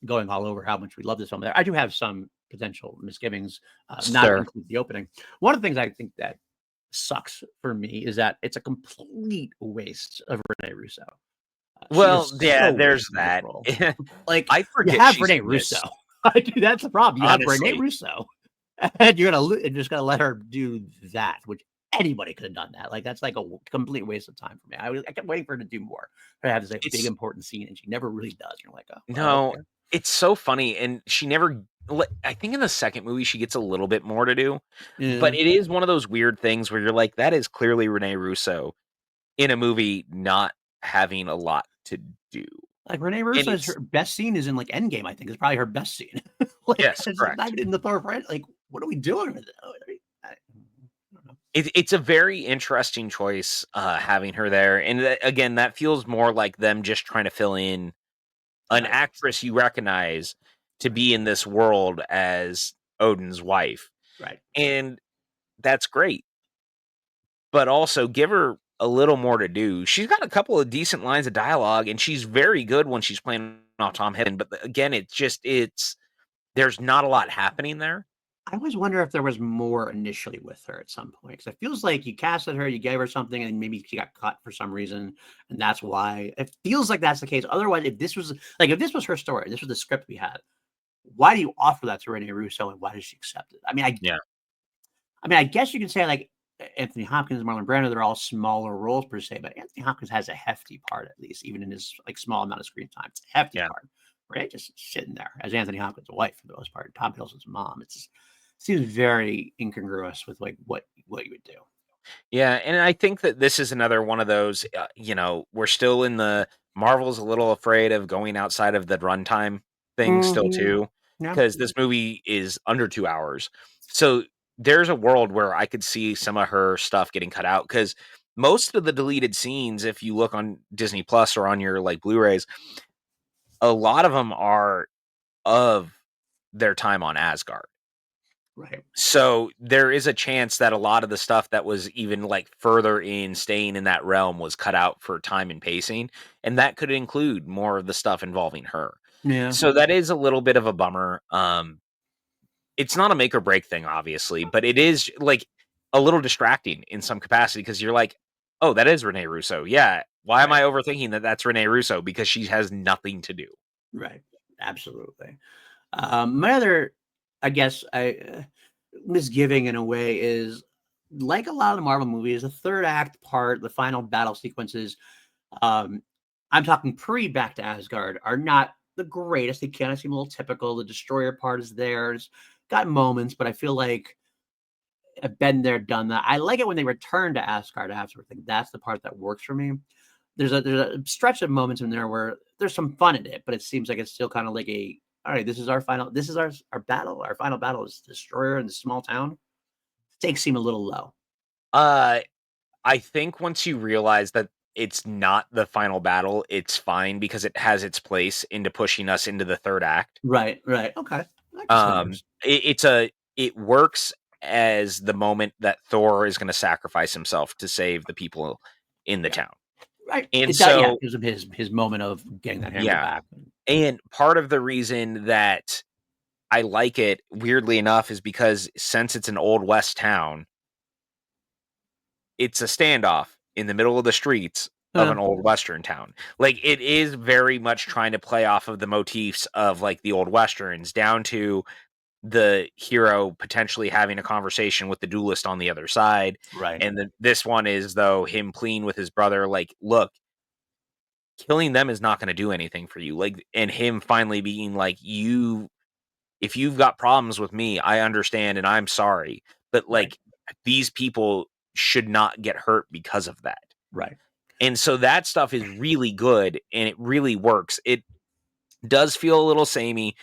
going all over how much we love this film there. I do have some potential misgivings, not to Sir. include the opening. One of the things I think that sucks for me is that it's a complete waste of Rene Russo. She Well, is yeah, so there's wasted in this that. role. Like, I you forget have she's Rene in Russo. this, That's the problem. You have Rene honestly. Russo, and you're just gonna let her do that, which anybody could have done that. Like, that's like a complete waste of time for me. I kept waiting for her to do more. Her to have this like big It's important scene, and she never really does. You're like, oh, well, No, okay. it's so funny, and she never I think in the second movie, she gets a little bit more to do, but Yeah. it is one of those weird things where you're like, "That is clearly Rene Russo in a movie not having a lot to do." Like Rene And Russo's it's her best scene is in like Endgame. I think is probably her best scene. Like Yes, it's not correct. even in the Thor friend. Like, what are we doing with it? I don't know. It's a very interesting choice, having her there, and again, that feels more like them just trying to fill in an Right. actress you recognize to Right. be in this world as Odin's wife, Right. and that's great, but also give her a little more to do. She's got a couple of decent lines of dialogue, and she's very good when she's playing off Tom Hiddleston, but again, it's there's not a lot happening there. I always wonder if there was more initially with her at some point, because it feels like you casted her, you gave her something, and maybe she got cut for some reason, and that's why it feels like that's the case. Otherwise, if this was her story, this was the script we had, why do you offer that to Rene Russo, and why does she accept it? Yeah, I guess you can say like Anthony Hopkins, Marlon Brando, they're all smaller roles per se, but Anthony Hopkins has a hefty part at least, even in his like small amount of screen time. It's a hefty yeah. part. Right, just sitting there as Anthony Hopkins' wife for the most part, Tom Hiddleston's mom. It just seems very incongruous with like what you would do. Yeah, and I think that this is another one of those, we're still in the Marvel's a little afraid of going outside of the runtime thing still Hmm. too, Yeah, because this movie is under 2 hours. So there's a world where I could see some of her stuff getting cut out because most of the deleted scenes, if you look on Disney Plus or on your like Blu-rays, a lot of them are of their time on Asgard. right. So there is a chance that a lot of the stuff that was even like further in staying in that realm was cut out for time and pacing, and that could include more of the stuff involving her. Yeah, So that is a little bit of a bummer. It's not a make or break thing, obviously, but it is like a little distracting in some capacity because you're like, oh, that is Rene Russo. Yeah. Why am right, I overthinking that that's Rene Russo? Because she has nothing to do. right. Absolutely. My other, I guess, misgiving in a way is like a lot of the Marvel movies, the third act part, the final battle sequences. Um, I'm talking pre Back to Asgard are not the greatest. They kind of seem a little typical. The destroyer part is theirs. Got moments, but I feel like I've been there, done that. I like it when they return to Asgard after. I think that's the part that works for me. There's a stretch of moments in there where there's some fun in it, but it seems like it's still kind of like a all right, this is our final, this is our battle. Our final battle is Destroyer in the small town. Stakes seem a little low. Uh, I think once you realize that it's not the final battle, it's fine because it has its place into pushing us into the 3rd act. Right, right. Okay. I guess that works. It works as the moment that Thor is gonna sacrifice himself to save the people in the Yeah. town. Right. And It does, yeah, so it gives him his moment of getting that hammer yeah, back. and part of the reason that I like it, weirdly enough, is because since it's an old west town, it's a standoff in the middle of the streets of Uh, an old western town. Like, it is very much trying to play off of the motifs of, like, the old westerns down to the hero potentially having a conversation with the duelist on the other side, right, and then this one is, though, him pleading with his brother, like, "Look, killing them is not gonna do anything for you," like, and him finally being like, "You if you've got problems with me, I understand and I'm sorry, but, right, like, these people should not get hurt because of that." right. And so that stuff is really good and it really works. It does feel a little samey,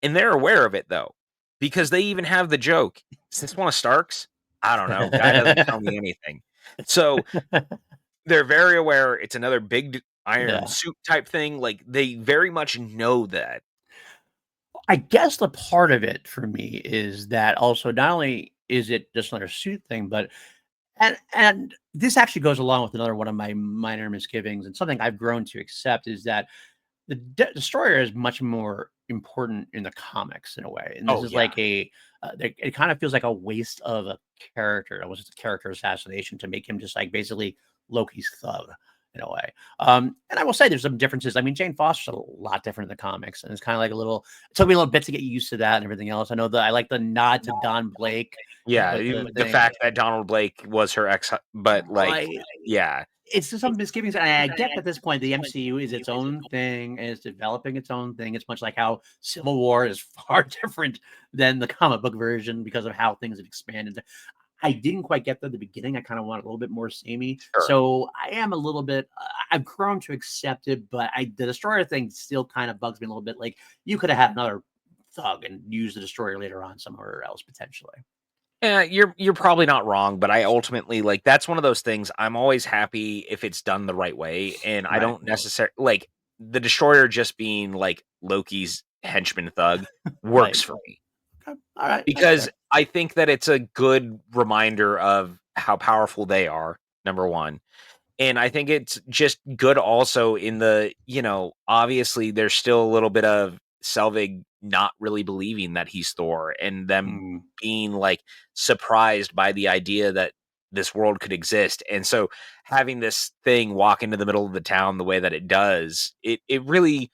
and they're aware of it though, because they even have the joke. Is this one of Stark's? I don't know. Guy doesn't tell me anything. So they're very aware. It's another big iron Yeah. suit type thing. Like they very much know that. I guess the part of it for me is that also not only is it just another suit thing, but and this actually goes along with another one of my minor misgivings and something I've grown to accept is that the destroyer is much more important in the comics in a way, and this Oh is yeah. like it kind of feels like a waste of a character, almost just a character assassination to make him just like basically Loki's thug in a way. And I will say there's some differences. I mean, Jane Foster's a lot different in the comics, and it's kind of like a little. It took me a little bit to get used to that and everything else. I know that I like the nod to Don Blake, Yeah. with the The thing, fact that Donald Blake was her ex, but like, right? yeah, It's just some misgivings, and I get that at this point the MCU is its own thing and it's developing its own thing. It's much like how Civil War is far different than the comic book version because of how things have expanded. I didn't quite get that at the beginning. I kind of want a little bit more samey, sure. so I am a little bit. I've grown to accept it, but the destroyer thing still kind of bugs me a little bit. Like you could have had another thug and use the destroyer later on somewhere else potentially. Yeah, you're probably not wrong, but I ultimately like that's one of those things. I'm always happy if it's done the right way, and I Right. don't necessarily like the destroyer just being like Loki's henchman thug Right. works for me Okay. All right. That's because fair. I think that it's a good reminder of how powerful they are. Number one, and I think it's just good also in the, obviously there's still a little bit of Selvig not really believing that he's Thor and them Mm, being like surprised by the idea that this world could exist. And so having this thing walk into the middle of the town the way that it does, it really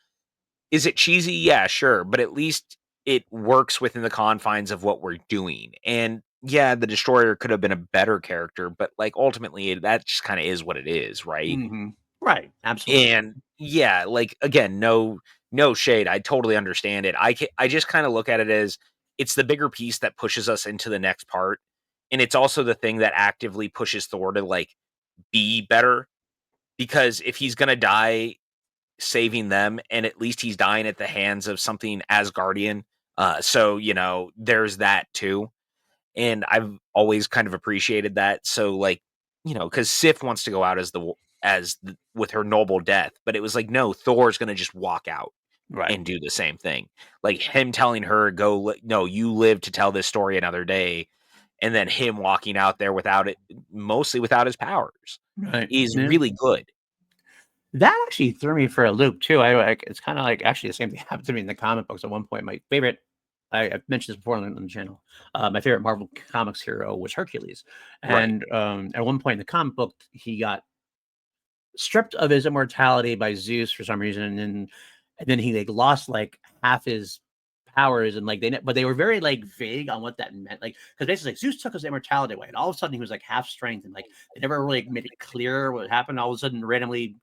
is it cheesy? Yeah, sure, but at least it works within the confines of what we're doing. And yeah, the destroyer could have been a better character, but like ultimately that just kind of is what it is, right? hmm Right. Absolutely. And yeah, like again, no shade. I totally understand it. I just kind of look at it as it's the bigger piece that pushes us into the next part. And it's also the thing that actively pushes Thor to like be better because if he's going to die saving them and at least he's dying at the hands of something Asgardian, so there's that too. And I've always kind of appreciated that. So like, because Sif wants to go out with her noble death, but it was like, no, Thor's gonna just walk out Right. and do the same thing. Like him telling her, no, you live to tell this story another day, and then him walking out there without it, mostly without his powers, Right. is Yeah. really good. That actually threw me for a loop too. I like it's kind of like actually the same thing happened to me in the comic books at one point. My favorite, I've mentioned this before on the channel. My favorite Marvel Comics hero was Hercules, Right. and at one point in the comic book, he got stripped of his immortality by Zeus for some reason, and then he like lost like half his powers, and like but they were very like vague on what that meant, like because basically like, Zeus took his immortality away, and all of a sudden he was like half strength, and like they never really made it clear what happened. All of a sudden, randomly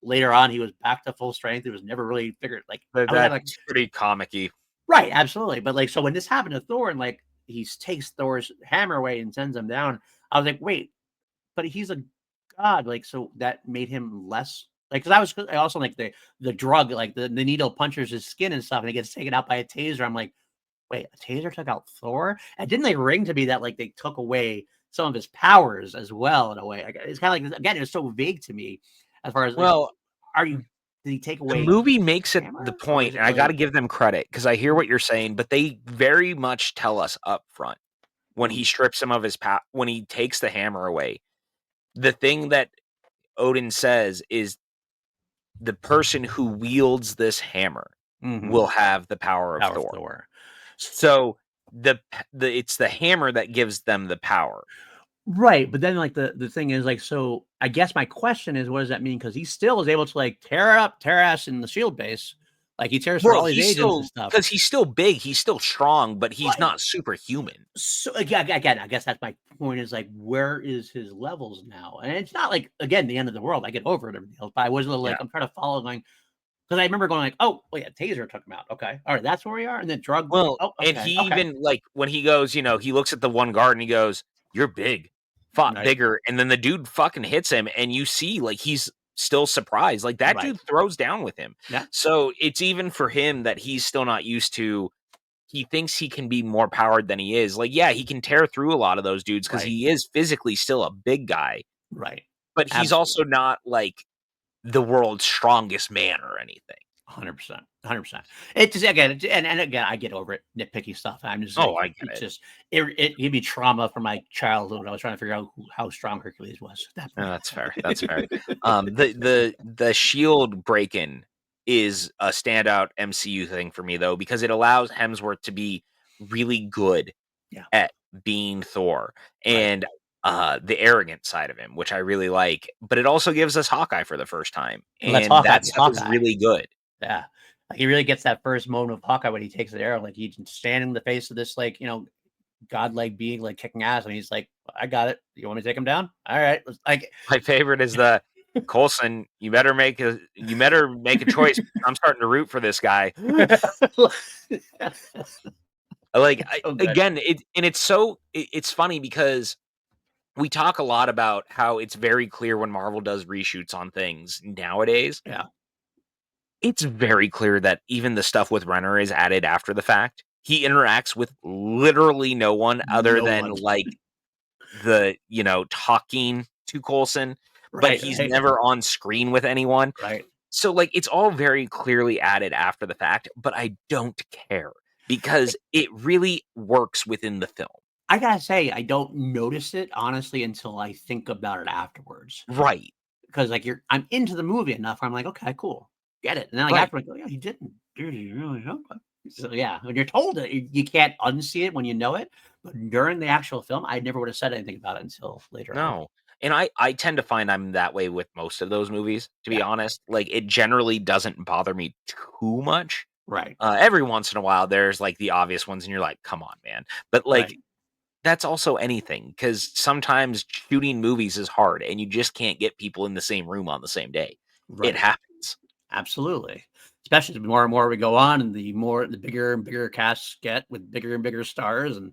later on, he was back to full strength. It was never really figured. Like But I was that's like, pretty comic-y. right, absolutely. But like, so when this happened to Thor, and like he takes Thor's hammer away and sends him down, I was like, wait, but he's a god. Like, so that made him less. Like, because I also like the drug, like the needle punctures his skin and stuff, and he gets taken out by a taser. I'm like, wait, a taser took out Thor? And didn't they ring to be that like they took away some of his powers as well in a way? Like, it's kind of like again, it's so vague to me as far as like, Well, are you did he take the away movie his makes it the hammer or is point, it and I gotta really give them credit because I hear what you're saying, but they very much tell us up front when he mm, strips him of his when he takes the hammer away. The thing that Odin says is the person who wields this hammer mhm, will have the power of power of Thor. Thor? So it's the hammer that gives them the power. Right, but then like the thing is like so I guess my question is what does that mean? Because he still is able to like tear ass in the shield base. Like he tears through Well, all these he's agents and still stuff. because he's still big, he's still strong, but he's Right. not superhuman. So again, I guess that's my point is like, where is his levels now? And it's not like again the end of the world. I get over it and everything else, but I was a little Yeah. like I'm trying to follow going because I remember going like, oh, wait, a taser took him out. Okay, all right, that's where we are. And then drug. Well, Oh, and he okay, okay, even like when he goes, he looks at the one guard and he goes, "You're big, fought right, bigger," and then the dude fucking hits him, and you see like he's still surprised. Like that right, dude throws down with him. yeah, So it's even for him that he's still not used to. He thinks he can be more powered than he is. Like, yeah, he can tear through a lot of those dudes because right, he is physically still a big guy, right, but he's also absolutely. not like the world's strongest man or anything. 100%, 100%. It just again, and again, I get over it, nitpicky stuff. I'm just Oh, like, I get it it. just it gave me trauma from my childhood when I was trying to figure out how strong Hercules was at that No, that's fair. That's fair. point. The shield break-in is a standout MCU thing for me though, because it allows Hemsworth to be really good Yeah, at being Thor right. and the arrogant side of him, which I really like. But it also gives us Hawkeye for the first time, Let's and Hawkeye that be stuff is Hawkeye. really good. Yeah. Like, he really gets that first moment of Hawkeye when he takes the arrow, like, he's standing in the face of this, like, godlike being, like, kicking ass, and he's like, "I got it. You want me to take him down? Alright." Let's like My favorite is the Coulson. You better make a choice. I'm starting to root for this guy. Like so good. again, it's funny because we talk a lot about how it's very clear when Marvel does reshoots on things nowadays. Yeah. It's very clear that even the stuff with Renner is added after the fact. He interacts with literally no one other No than one. like talking to Coulson, but Right, he's right, never on screen with anyone. right. So like it's all very clearly added after the fact, but I don't care because it really works within the film. I gotta say, I don't notice it, honestly, until I think about it afterwards. Right. Because, like, I'm into the movie enough where I'm like, "Okay, cool. Get it." And then, like, Right. after, like, "Oh, yeah, he didn't. Did he really know that?" So, yeah, when you're told it, you can't unsee it when you know it, but during the actual film, I never would have said anything about it until later on. No. And I tend to find I'm that way with most of those movies, to be Yeah, honest. Like, it generally doesn't bother me too much. right, Every once in a while, there's, like, the obvious ones, and you're like, "Come on, man." But, right. like, that's also anything, because sometimes shooting movies is hard, and you just can't get people in the same room on the same day. It Right. happens. Absolutely. Especially the more and more we go on, and the bigger and bigger casts get with bigger and bigger stars, and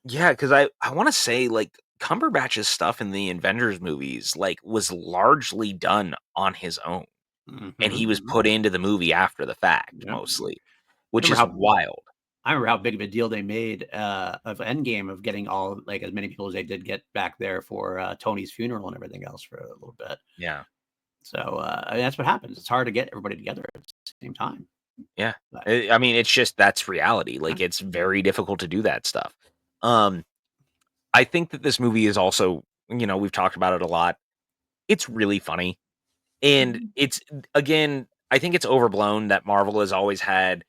Yeah, because I wanna say, like, Cumberbatch's stuff in the Avengers movies, like, was largely done on his own, mhm, and he was mhm. put into the movie after the fact, Yep. mostly, I which remember is how wild. I remember how big of a deal they made of Endgame of getting all like as many people as they did get back there for Tony's funeral and everything else for a little bit. Yeah, So I mean, that's what happens. It's hard to get everybody together at the same time. yeah. But I mean, it's just that's reality, yeah. like, it's very difficult to do that stuff. Um, I think that this movie is also, we've talked about it a lot, it's really funny, and Mhm. it's again, I think it's overblown that Marvel has always had,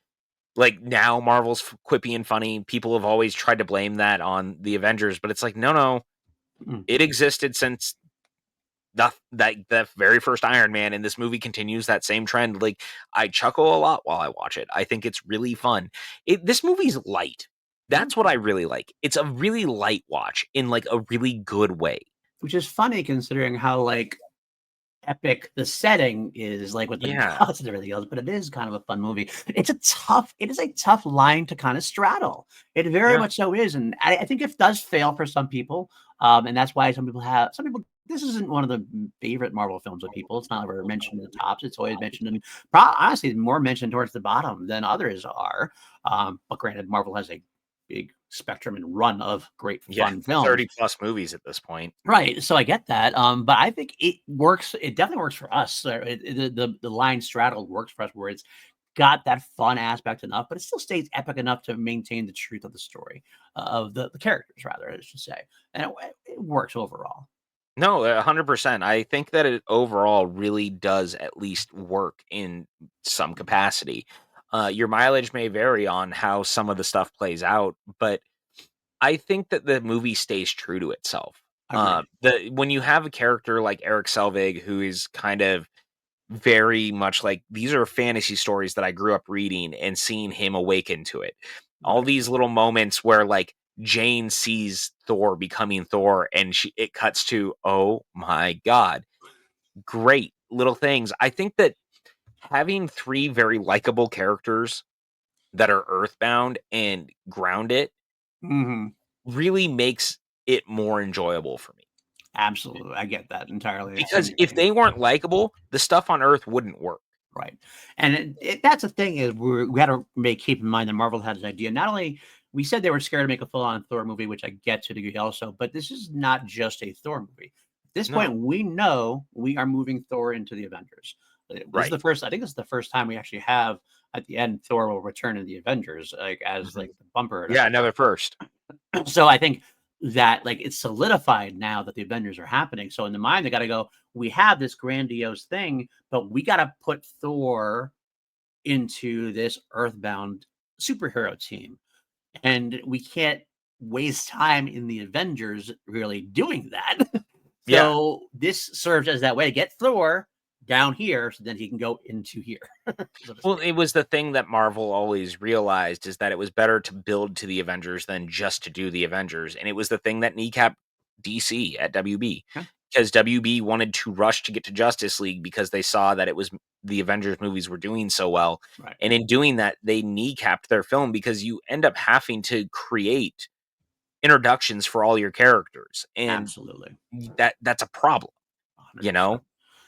like, now Marvel's quippy and funny, people have always tried to blame that on the Avengers, but it's like, no, no, Mhm. it existed since the very first Iron Man, and this movie continues that same trend. Like, I chuckle a lot while I watch it. I think it's really fun. This movie's light. Yeah. That's what I really like. It's a really light watch in, like, a really good way. Which is funny considering how like epic the setting is, like, with the Yeah. gods and everything else, but it is kind of a fun movie. It is a tough line to kinda straddle. It very Yeah. much so is, and I think it does fail for some people, and that's why some people this isn't one of the favorite Marvel films of people. It's not ever mentioned in the tops. It's always mentioned in honestly, more mentioned towards the bottom than others are. But granted, Marvel has a big spectrum and run of great Yeah. fun films. 30 plus movies at this point. Right, so I get that, but I think it definitely works for us, the line straddle works for us where it's got that fun aspect enough, but it still stays epic enough to maintain the truth of the story, of the characters rather, I should say, and it works overall. No, 100%. I think that it overall really does at least work in some capacity. Your mileage may vary on how some of the stuff plays out, but I think that the movie stays true to itself. Agreed. The When you have a character like Eric Selvig, who is kind of very much like, these are fantasy stories that I grew up reading, and seeing him awaken to it. All Right. these little moments where, like, Jane sees Thor becoming Thor, and it cuts to, oh my god, great little things. I think that having three very likable characters that are earthbound and grounded Mhm. really makes it more enjoyable for me. Absolutely, I get that entirely, the Because same if thing. they weren't likable, the stuff on Earth wouldn't work. Right, and that's the thing is we had to keep in mind that Marvel had this idea. Not only we said they were scared to make a full-on Thor movie, which I get to a degree also, but this is not just a Thor movie. At this No. point, we know we are moving Thor into the Avengers. This is Right. the first. I think this is the first time we actually have at the end Thor will return in the Avengers, like as Mhm. like the bumper. Yeah, another first. So I think that like it's solidified now that the Avengers are happening. So in the mind, they got to go. We have this grandiose thing, but we got to put Thor into this earthbound superhero team. And we can't waste time in the Avengers really doing that. Yeah. So this serves as that way to get Thor down here so then he can go into here, so to Well, speak. it was the thing that Marvel always realized, is that it was better to build to the Avengers than just to do the Avengers, and it was the thing that kneecapped DC at WB, Yeah, because WB wanted to rush to get to Justice League because they saw that it was the Avengers movies were doing so well, right. and in doing that, they kneecapped their film, because you end up having to create introductions for all your characters, and Absolutely. that's a problem, you 100%. know?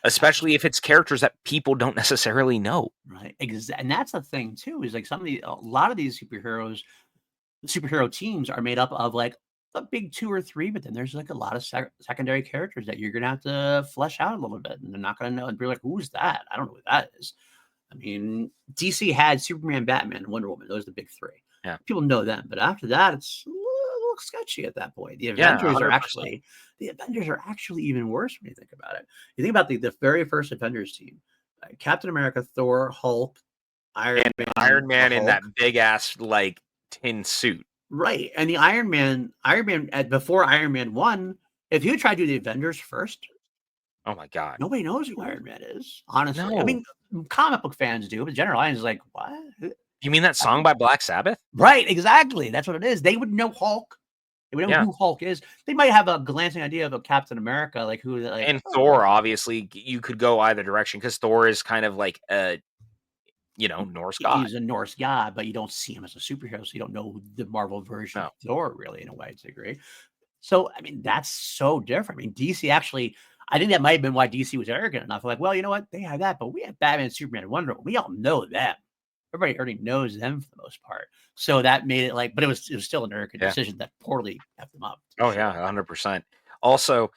Especially if it's characters that people don't necessarily know. Right, and that's the thing too, is like a lot of these superhero teams are made up of like a big 2 or 3, but then there's like a lot of secondary characters that you're gonna have to flesh out a little bit, and they're not gonna know and be like, "Who's that? I don't know who that is." I mean, DC had Superman, Batman, and Wonder Woman. Those are the big 3. Yeah. People know them, but after that, it's a little sketchy at that point. Yeah, 100%. The Avengers are actually even worse when you think about it. You think about the very first Avengers team, Captain America, Thor, Hulk, Iron And Man, Iron the Man in Hulk. that big ass, like, tin suit. Right, and the Iron Man at before Iron Man 1, if you try to do the Avengers first, Oh my god. nobody knows who Iron Man is, honestly. I No. mean, comic book fans do, but the general audience is like, "What?" You mean that song by Black Sabbath? Right, exactly, that's what it is. They would know Hulk, They would know Yeah. who Hulk is. They might have a glancing idea of a Captain America, like who, like, And oh, Thor, obviously, you could go either direction because Thor is kind of like a, Norse god. he's a Norse god, but you don't see him as a superhero, so you don't know the Marvel version of No. Thor really in a way to degree. So, I mean, that's so different. I mean, DC actually, I think that might have been why DC was arrogant enough. Like, well, you know what? They have that, but we have Batman, Superman, and Wonder Woman. We all know them. Everybody already knows them for the most part. So that made it like, but it was still an arrogant Yeah. decision that poorly kept them up for Oh, yeah, sure. 100%. Also,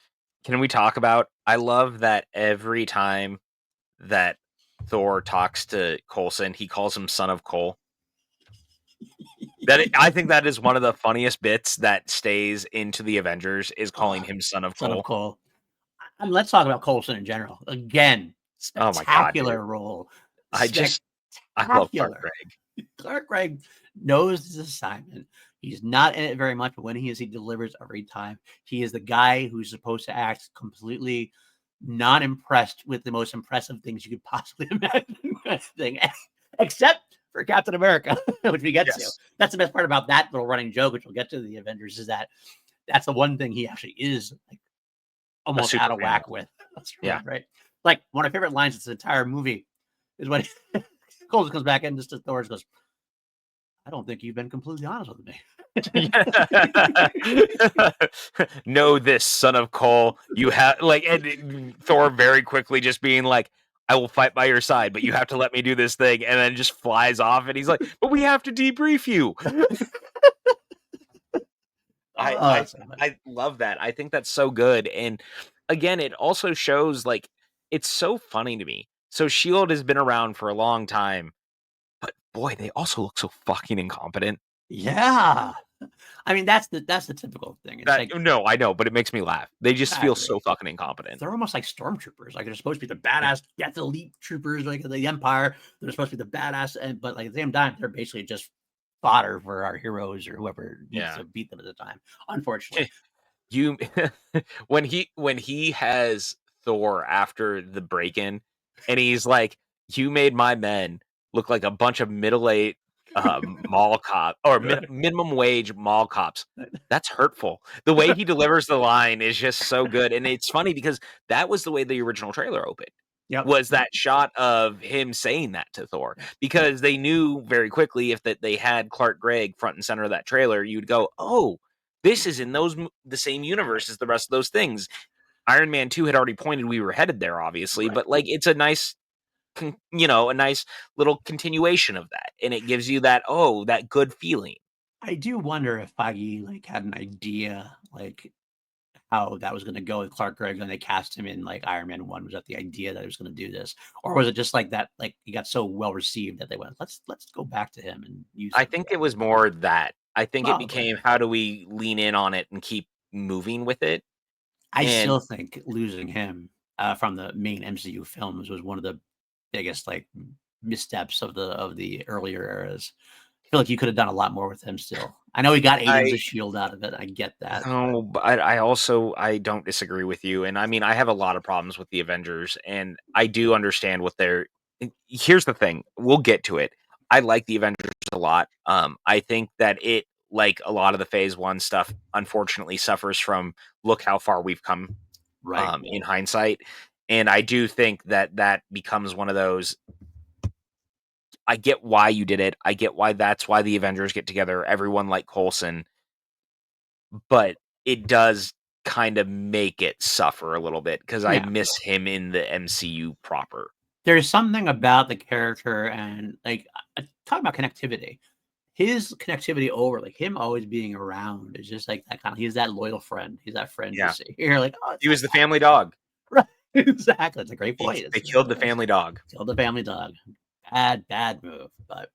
can we talk about I love that every time that Thor talks to Coulson, he calls him son of Cole. I think that is one of the funniest bits that stays into the Avengers is calling Oh, him son of son of Cole. Cole. And let's talk about Coulson in general. Again, Oh my god, dude. spectacular role. I just I love Clark Spectacular. Gregg. Clark Gregg knows his assignment. He's not in it very much, but when he is, he delivers every time. He is the guy who's supposed to act completely not impressed with the most impressive things you could possibly imagine, except for Captain America, which we get to. Yes. That's the best part about that little running joke, which we'll get to the Avengers, is that that's the one thing he actually is like A almost super out of fan of. whack with. That's Yeah. right. Like one of my favorite lines in this entire movie is when Coulson comes back in just to Thor and goes, I don't think you've been completely honest with me. Know this, son of Cole. You have and Thor very quickly just being like, I will fight by your side, but you have to let me do this thing, and then just flies off, and he's like, but we have to debrief you. I Oh, I that's so funny. I love that. I think that's so good. And again, it also shows like it's so funny to me. So Shield has been around for a long time, but boy, they also look so fucking incompetent. Yeah. I mean, that's the typical thing. It's That like no, I know, but it makes me laugh. They just I feel so agree. fucking incompetent. They're almost like stormtroopers. Like they're supposed to be the Yeah. badass, death elite troopers, like the Empire. They're supposed to be the badass, and but like at the same time, they're basically just fodder for our heroes or whoever needs Yeah. to beat them at the time. Unfortunately, You when he has Thor after the break-in and he's like, "You made my men look like a bunch of middle-aged mall cop or minimum wage mall cops." That's hurtful. The way he delivers the line is just so good, and it's funny because that was the way the original trailer opened. yep. Was that shot of him saying that to Thor because they knew very quickly if that they had Clark Gregg front and center of that trailer, you'd go, "Oh, this is in the same universe as the rest of those things." Iron Man 2 had already pointed we were headed there, obviously, Right. but like it's a nice, a nice little continuation of that, and it gives you that that good feeling. I do wonder if Feige like had an idea like how that was going to go with Clark Gregg when they cast him in like Iron Man 1. Was that the idea that he was going to do this? Or was it just like that, like he got so well received that they went, let's go back to him and use I him think it again? was more that. I think it Probably. became how do we lean in on it and keep moving with it, I and still think losing him from the main MCU films was one of the biggest like missteps of the earlier eras. I feel like you could have done a lot more with him still. I know he got Agents I of Shield out of it. I get that, but no, but I also I don't disagree with you, and I mean I have a lot of problems with the Avengers, and I do understand what they're. Here's the thing: we'll get to it. I like the Avengers a lot. I think that it, like a lot of the Phase One stuff, unfortunately suffers from look how far we've come. right. In hindsight, and I do think that that becomes one of those. I get why you did it. I get why that's why the Avengers get together. Everyone like Coulson, but it does kind of make it suffer a little bit because I Yeah. miss him in the MCU proper. There's something about the character and like talk about connectivity. His connectivity over like him always being around is just like that kind of he's that loyal friend. He's that friend you Yeah, see. You're like, oh, it's he that was the family dog. guy. Right. Exactly. It's a great point. They It's killed exactly the what I family said. dog. Kill the family dog. Bad move. But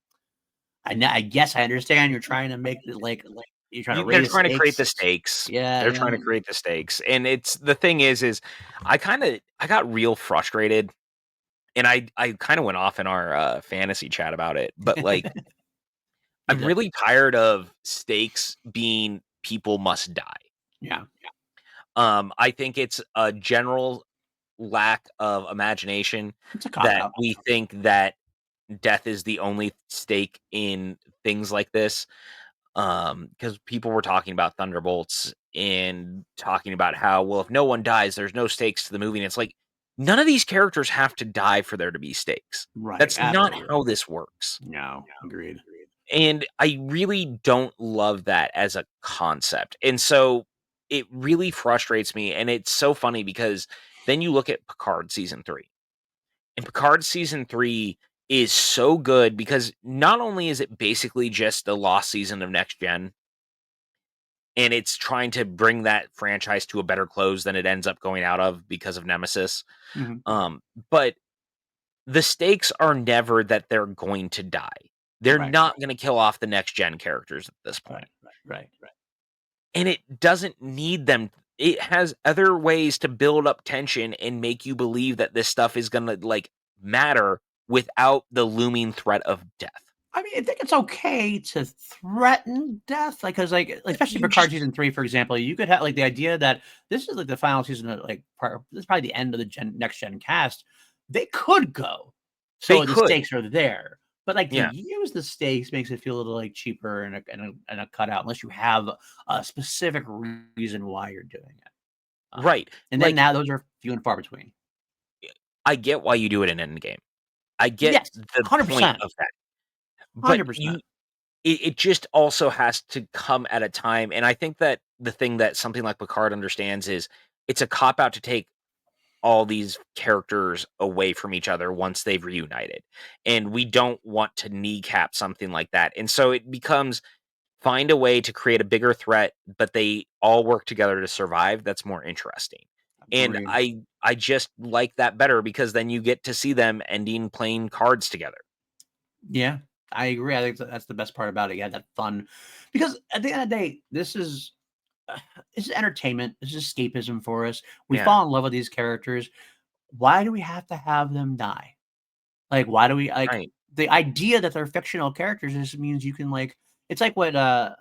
I guess I understand you're trying to make it like you're trying to They're raise trying to create the stakes. stakes. Yeah, They're yeah. trying to create the stakes, and it's the thing is I got real frustrated, and I kind of went off in our fantasy chat about it, but like You I'm did. really tired of stakes being people must die. Yeah. I think it's a general lack of imagination It's a cop that out. we think that death is the only stake in things like this. Because people were talking about Thunderbolts and talking about how, well, if no one dies, there's no stakes to the movie, and it's like, none of these characters have to die for there to be stakes. Right. That's not Absolutely. how this works. No. Agreed. And I really don't love that as a concept. And so it really frustrates me. And it's so funny because then you look at Picard season 3. And Picard season 3 is so good because not only is it basically just the lost season of Next Gen, and it's trying to bring that franchise to a better close than it ends up going out of because of Nemesis. Mhm. Um, but the stakes are never that they're going to die. They're Right. not going to kill off the next gen characters at this Right. point. Right. And it doesn't need them. It has other ways to build up tension and make you believe that this stuff is going to like matter without the looming threat of death. I mean, I think it's okay to threaten death, like, because like, especially You for Card just Season 3, for example, you could have like the idea that this is like the final season of like this is probably the end of the next gen cast. They could go, they so the could. stakes are there. But like to Yeah. use the stakes makes it feel a little like cheaper and a cutout unless you have a specific reason why you're doing it. Right. And then Like now those are few and far between. I get why you do it in Endgame. I get Yes, the point 100%, of that. But 100%. it just also has to come at a time, and I think that the thing that something like Picard understands is it's a cop out to take all these characters away from each other once they've reunited, and we don't want to kneecap something like that, and so it becomes find a way to create a bigger threat, but they all work together to survive. That's more interesting, and Agreed. I just like that better because then you get to see them ending playing cards together. Yeah, I agree. I think that's the best part about it. You had that fun because at the end of the day, uh, this is entertainment. This is escapism for us. We Yeah, fall in love with these characters. Why do we have to have them die? Like, why do we like right. the idea that they're fictional characters just means you can like it's like what I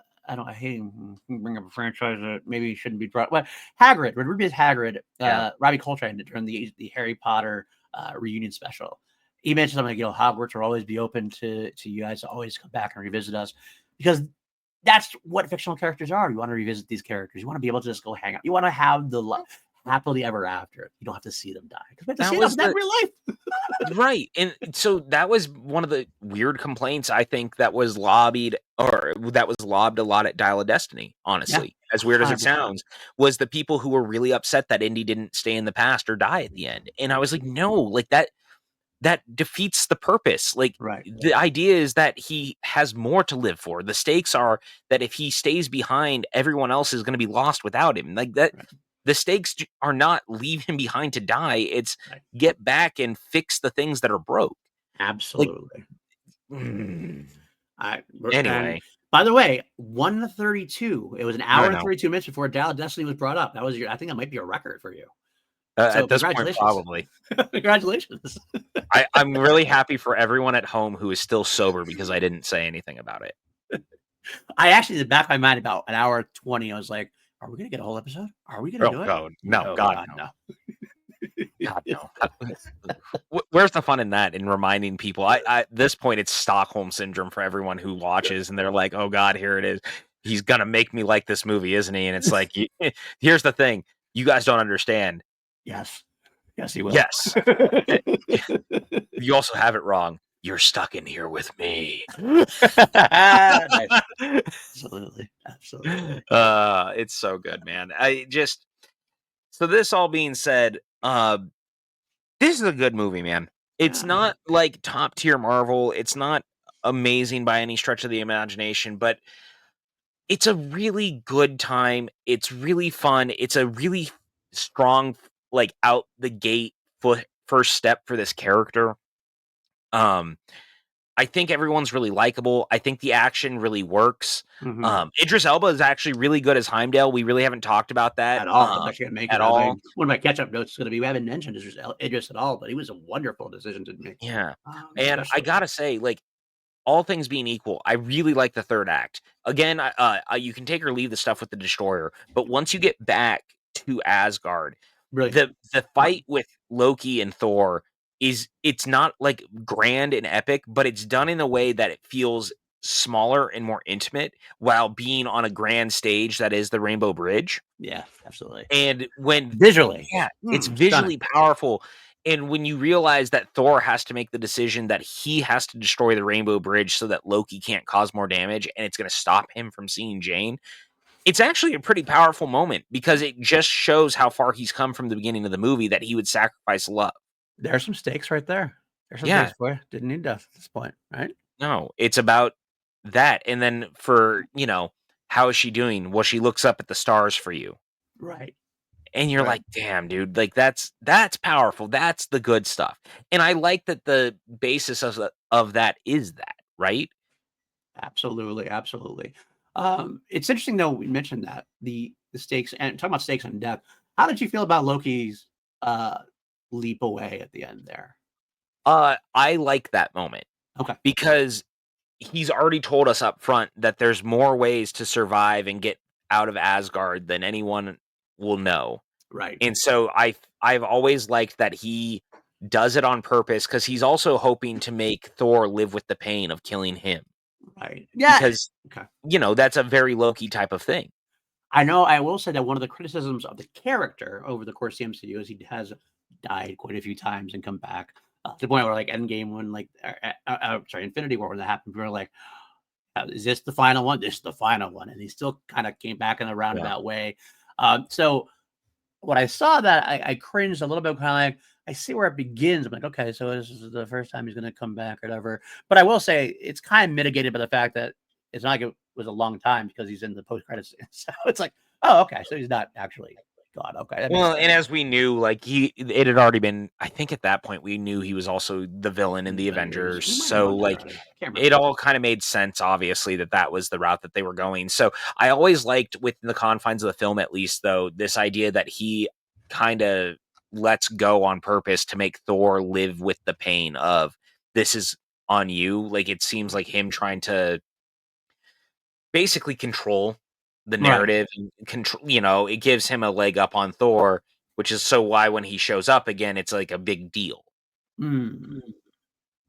hate to bring up a franchise that maybe shouldn't be brought. Well, Hagrid, when Ruby is Hagrid, Yeah. Robbie Coltrane during the Harry Potter reunion special, he mentioned something like, Hogwarts will always be open to you guys to always come back and revisit us because that's what fictional characters are. You want to revisit these characters. You want to be able to just go hang out. You want to have the happily ever after. You don't have to see them die because we have to That see them was in that the real life. right, and so that was one of the weird complaints I think that was lobbied or that was lobbed a lot at Dial of Destiny, Yeah, honestly, as weird as it 100%. sounds, was the people who were really upset that Indy didn't stay in the past or die at the end, and I was like, "No, like, that defeats the purpose." Like, Right. the idea is that he has more to live for. The stakes are that if he stays behind, everyone else is gonna be lost without him. Like, that Right. the stakes are not leave him behind to die, it's Right. get back and fix the things that are broke. Like, Absolutely. mm, And anyway, by the way, 1:32. It was an I hour and know. 32 minutes before Dial of Destiny was brought up. That was your I think that might be a record for you. So At this point, congratulations. probably. Congratulations. I'm really happy for everyone at home who is still sober because I didn't say anything about it. I actually, in the back of my mind, about an hour 20, I was like, "Are we gonna get a whole episode? Are we gonna Oh, do it?" God, no, Oh God, god, no. no. God, no. Where's the fun in that, in reminding people? At this point, it's Stockholm syndrome for everyone who watches, and they're like, "Oh God, here it is. He's gonna make me like this movie, isn't he?" And it's like, here's the thing: you guys don't understand. Yes. Yes, he will. Yes, eh, you also have it wrong. You're stuck in here with me. Nice. Absolutely. Absolutely. It's so good, man. I just so this all being said, this is a good movie, man. It's Yeah. not like top tier Marvel. It's not amazing by any stretch of the imagination, but it's a really good time. It's really fun. It's a really strong, like out the gate first step for this character. Um, I think everyone's really likable. I think the action really works. Mhm. Idris Elba is actually really good as Heimdall. We really haven't talked about that At all. I was actually gonna make it at all. one of my catch-up notes is gonna be we haven't mentioned Idris at all, but he was a wonderful decision to make, Yeah, and I especially gotta say, like, all things being equal, I really like the 3rd act. Again, you can take or leave the stuff with the Destroyer, but once you get back to Asgard, really the fun. fight with Loki and Thor it's not, like, grand and epic, but it's done in a way that it feels smaller and more intimate while being on a grand stage that is the Rainbow Bridge. Yeah, absolutely. And when Visually, yeah, it's stunning. visually powerful, and when you realize that Thor has to make the decision that he has to destroy the Rainbow Bridge so that Loki can't cause more damage, and it's gonna stop him from seeing Jane, it's actually a pretty powerful moment because it just shows how far he's come from the beginning of the movie that he would sacrifice love. There's some stakes right there. There's some Yeah, stakes for you. Didn't need death at this point, right? no, it's about that, and then for, how is she doing? Well, she looks up at the stars for you. Right. And you're Right. like, "Damn, dude, like, that's powerful, that's the good stuff." And I like that the basis of that is that, right? Absolutely, absolutely. It's interesting though, we mentioned that the stakes and talking about stakes and death. How did you feel about Loki's uh leap away at the end there? I like that moment Okay. because he's already told us up front that there's more ways to survive and get out of Asgard than anyone will know. Right. And so I've always liked that he does it on purpose because he's also hoping to make Thor live with the pain of killing him Right. Yeah. because, Okay. that's a very Loki type of thing. I know I will say that one of the criticisms of the character over the course of the MCU is he has died quite a few times and come back. To the point where like Endgame when like sorry, Infinity War when that happened, we were like, is this the final one? This is the final one. And he still kind of came back in a Yeah. roundabout way. So when I saw that, I cringed a little bit, kind of like, I see where it begins. I'm like, okay, so this is the first time he's going to come back or whatever. But I will say it's kind of mitigated by the fact that it's not like it was a long time because he's in the post credits. Scene. So it's like, oh, okay, so he's not actually God. Okay, that makes Well, sense. and as we knew, like it had already been. I think at that point we knew he was also the villain in In the Avengers, Avengers. we might have So known that like already. I can't it remember. all kind of made sense, obviously, that was the route that they were going. So I always liked within the confines of the film, at least, though, this idea that he kind of lets go on purpose to make Thor live with the pain of this is on you. Like it seems like him trying to basically control the Right. narrative and control, it gives him a leg up on Thor, which is so why when he shows up again, it's like a big deal. Mm.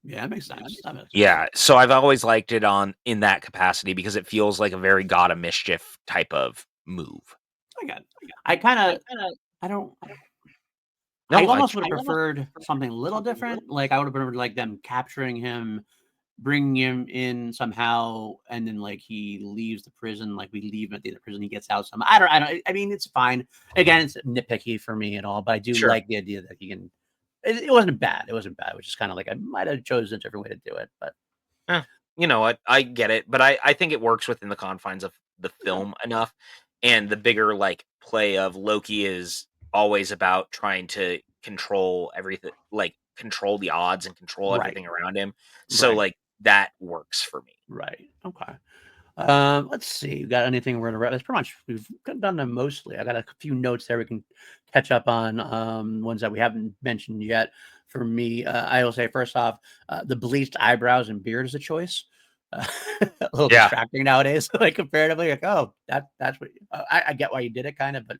Yeah, that makes sense. That makes sense. Yeah, so I've always liked it on in that capacity because it feels like a very God of Mischief type of move. I got. It. I kind of. I don't. I No, I almost would have preferred something a little different. Like I would have preferred like them capturing him, bringing him in somehow, and then like he leaves the prison. Like we leave him at the end of the prison, he gets out. Some I don't. I don't. I mean, it's fine. Again, it's nitpicky for me and all, but I do sure. like the idea that he can. It wasn't bad. It wasn't bad. It was just kind of like I might have chosen a different way to do it, but Eh, you know what? I get it, but I think it works within the confines of the yeah, film enough, and the bigger, like, play of Loki is always about trying to control everything like, control the odds and control right, everything around him, so, right, like, that works for me. right. Okay. Let's see. You got anything we're gonna wrap? That's pretty much we've done them mostly. I got a few notes there we can catch up on. Ones that we haven't mentioned yet. For me, I will say first off, the bleached eyebrows and beard is a choice. Uh, a little Yeah. distracting nowadays, like comparatively. Like, oh, that's what I get why you did it, kind of, but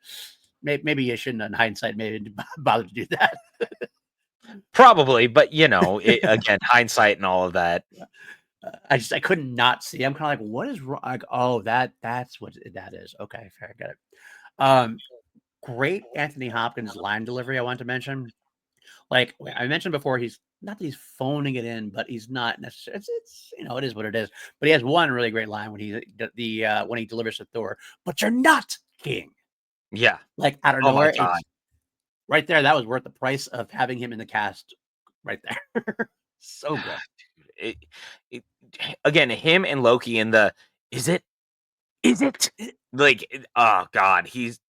maybe you shouldn't, in hindsight, maybe bother to do that. Probably, but, again, hindsight and all of that. I couldn't not see. I'm kind of like, what is wrong? Like, oh, that's what that is. Okay, fair, got it. Um, Great Anthony Hopkins line delivery I want to mention. Like I mentioned before, he's not that he's phoning it in, but he's not necessarily. It's it is what it is. But he has one really great line when when he delivers to Thor. But you're not king. Yeah. Like out of Oh my nowhere, god. it's right there. That was worth the price of having him in the cast. Right there, so good. It it again, him and Loki in the, "Is it? Is it?" Like, oh god, he's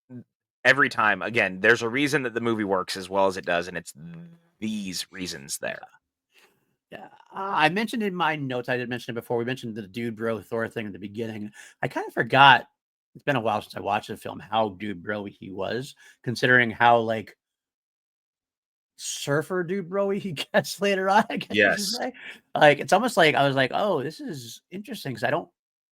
every time again, there's a reason that the movie works as well as it does, and it's these reasons Yeah, there. yeah. I mentioned in my notes. I did mention it before. We mentioned the dude bro Thor thing at the beginning. I kind of forgot. It's been a while since I watched the film. How dude bro he was, considering how like surfer dude bro he gets later on, I guess you should Yes. say. Like, it's almost like I was like, "Oh, this is interesting because I don't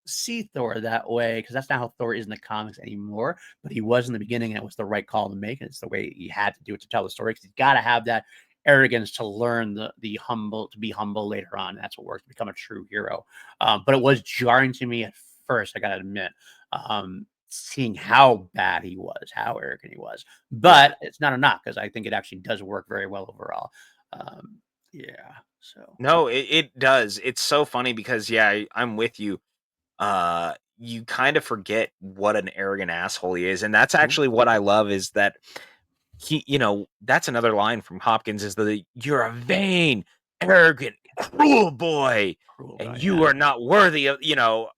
see Thor that way because that's not how Thor is in the comics anymore, but he was in the beginning, and it was the right call to make, and it's the way he had to do it to tell the story because 'cause he's gotta have that arrogance to learn to be humble later on. That's what works to become a true hero. But it was jarring to me at first, I gotta admit, seeing how bad he was, how arrogant he was. Yeah. But it's not a knock because I think it actually does work very well overall. Yeah. So No, it does. It's so funny because yeah, I'm with you. You kind of forget what an arrogant asshole he is, and that's yeah, actually what I love is that that's another line from Hopkins is the "You're a vain, arrogant, cruel boy, cruel and guy. you Yeah. are not worthy of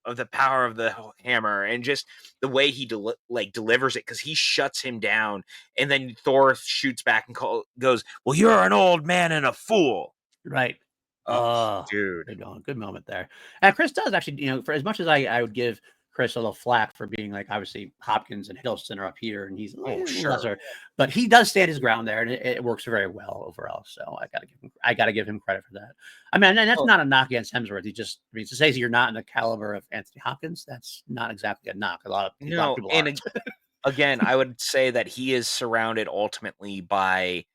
of the power of the hammer." And just the way he delivers it, because he shuts him down, and then Thor shoots back and goes, "Well, you're an old man and a fool." Right. Oh, Oh, dude. good moment there. And Chris does actually, for as much as I would give Chris a little flack for being like, obviously Hopkins and Hiddleston are up here, and he's a Oh, little sure. lesser, but he does stand his ground there, and it works very well overall. So I gotta give him credit for that. I mean, and that's Well, not a knock against Hemsworth. I mean, to say you're not in the caliber of Anthony Hopkins, that's not exactly a knock. A lot of no, people and aren't. again, I would say that he is surrounded ultimately by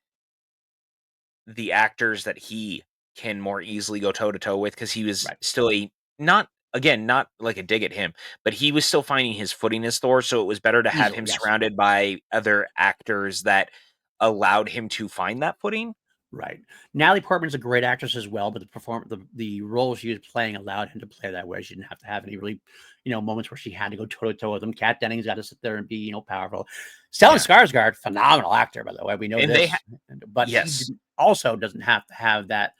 the actors that he can more easily go toe to toe with, because he was Right. still not like a dig at him, but he was still finding his footing as Thor, so it was better to have Easily, him yes. surrounded by other actors that allowed him to find that footing. Right. Natalie Portman's a great actress as well, but the role she was playing allowed him to play that way. She didn't have to have any really, moments where she had to go toe to toe with him. Kat Dennings got to sit there and be, powerful. Stellan Yeah, Skarsgård, phenomenal actor, by the way. We know and this, but he yes, also doesn't have to have that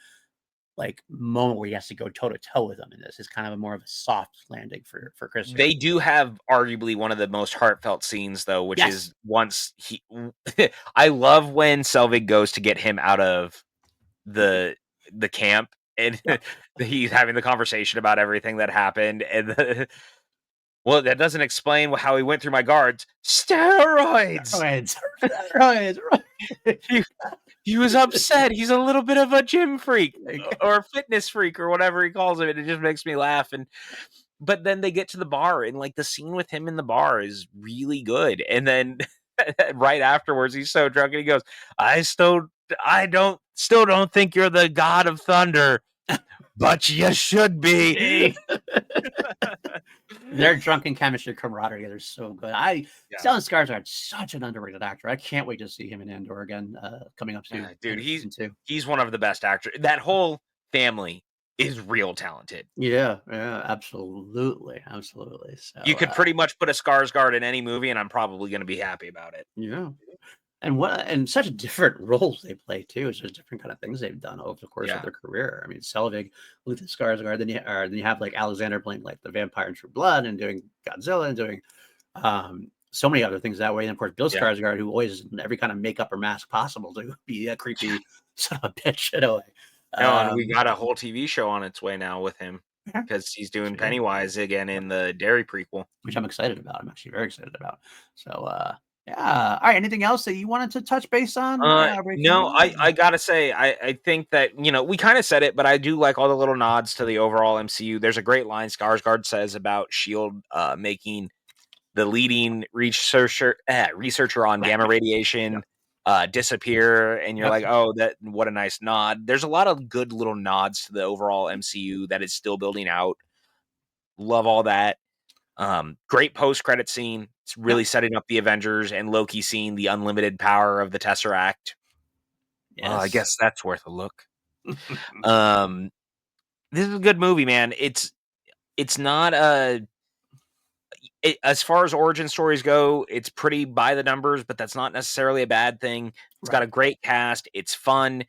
like moment where he has to go toe to toe with him in this. It's kind of more of a soft landing for Chris here. they do have arguably one of the most heartfelt scenes though, which Yes. is once he I love when Selvig goes to get him out of the camp, and Yep. he's having the conversation about everything that happened, and well, that doesn't explain how he went through my guards. Steroids. Steroids. Steroids. He he was upset. He's a little bit of a gym freak Right. or fitness freak or whatever he calls it. And it just makes me laugh. And but then they get to the bar, and like the scene with him in the bar is really good. And then right afterwards, he's so drunk and he goes, I don't think you're the god of thunder, but you should be." Hey. Their drunken chemistry, camaraderie, they're so good. Yeah. Stellan Skarsgård's such an underrated actor. I can't wait to see him in Andor again, coming up soon, Yeah, dude, end of season 2. he's one of the best actors. That whole family is real talented. Yeah, yeah, absolutely, absolutely. So, You could pretty much put a Skarsgård in any movie, and I'm probably gonna be happy about it. yeah. And such different roles they play too. It's just different kind of things they've done over the course of Yeah. their career. I mean, Selvig, Luther Skarsgård, then you have like Alexander playing like the vampire in True Blood and doing Godzilla and doing so many other things that way. And of course, Bill Yeah. Skarsgård, who always is in every kind of makeup or mask possible to be a creepy son of a bitch in a way. No, and we Um, got a whole TV show on its way now with him, yeah, because he's doing so, yeah, Pennywise again in the Dairy prequel. which I'm excited about. I'm actually very excited about. So, yeah. All right. Anything else that you wanted to touch base on? Before we No, go? I gotta say, I think that, we kinda said it, but I do like all the little nods to the overall MCU. There's a great line Skarsgård says about SHIELD, making the leading researcher on Right. gamma Yep. radiation, disappear, and you're Yep. like, "Oh, that what a nice nod." There's a lot of good little nods to the overall MCU that is still building out. Love all that. Great post-credit scene. It's Yep. really setting up the Avengers, and Loki seeing the unlimited power of the Tesseract. Well, I Yes. guess that's worth a look. Um, this is a good movie, man. It's not a as far as origin stories go, it's pretty by the numbers, but that's not necessarily a bad thing. It's got Right. a great cast. It's fun.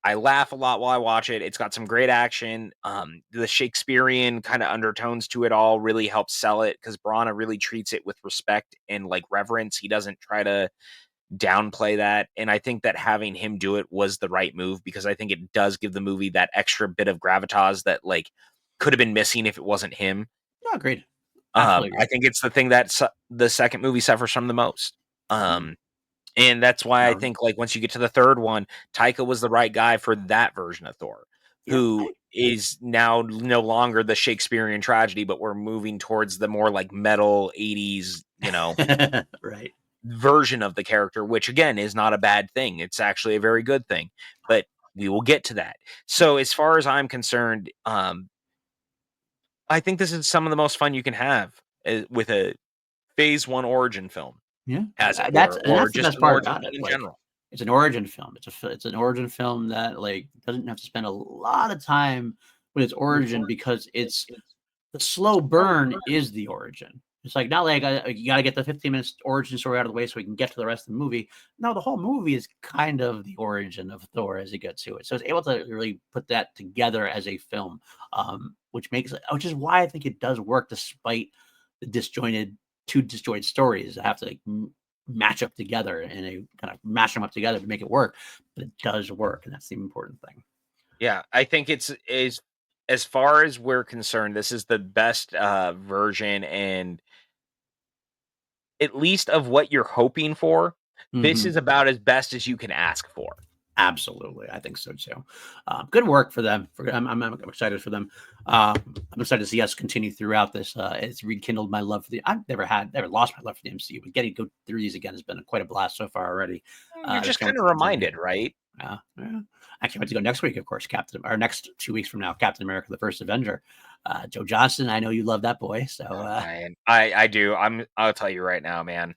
I laugh a lot while I watch it. It's got some great action. The Shakespearean kind of undertones to it all really helps sell it, because Branagh really treats it with respect and like reverence. He doesn't try to downplay that. And I think that having him do it was the right move, because I think it does give the movie that extra bit of gravitas that like could have been missing if it wasn't him. No, agreed. Absolutely I agreed. think it's the thing that the second movie suffers from the most. Mm. And that's why I No. think, like, once you get to the third one, Taika was the right guy for that version of Thor, Yeah. who is now no longer the Shakespearean tragedy, but we're moving towards the more like metal 80s, Right. version of the character, which again is not a bad thing. It's actually a very good thing, but we will get to that. So as far as I'm concerned, I think this is some of the most fun you can have with a phase one origin film, Yeah, as it that's were, and or that's the just best an part origin about film it. in Like, general. it's an origin film. It's an origin film that like doesn't have to spend a lot of time with its origin because it's the slow burn is the origin. It's like not like you got to get the 15 minutes origin story out of the way so we can get to the rest of the movie. No, the whole movie is kind of the origin of Thor as you get to it. So it's able to really put that together as a film, which is why I think it does work despite the two disjointed stories that have to like match up together and a kind of mash them up together to make it work. But it does work, and that's the important thing. Yeah, I think it's is as far as we're concerned, this is the best version, and at least of what you're hoping for, this Mhm. is about as best as you can ask for. Absolutely, I think so too. Good work for them. I'm excited for them. I'm excited to see us continue throughout this. It's rekindled my love for the. I've never lost my love for the MCU, but getting to go through these again has been quite a blast so far already. You're Just just can't wait kind to of continue. reminded, right? Yeah. I can't wait to go next week, of course. Or next 2 weeks from now, Captain America: The First Avenger. Joe Johnston, I know you love that boy. So Oh, man, I do. I'll tell you right now, man.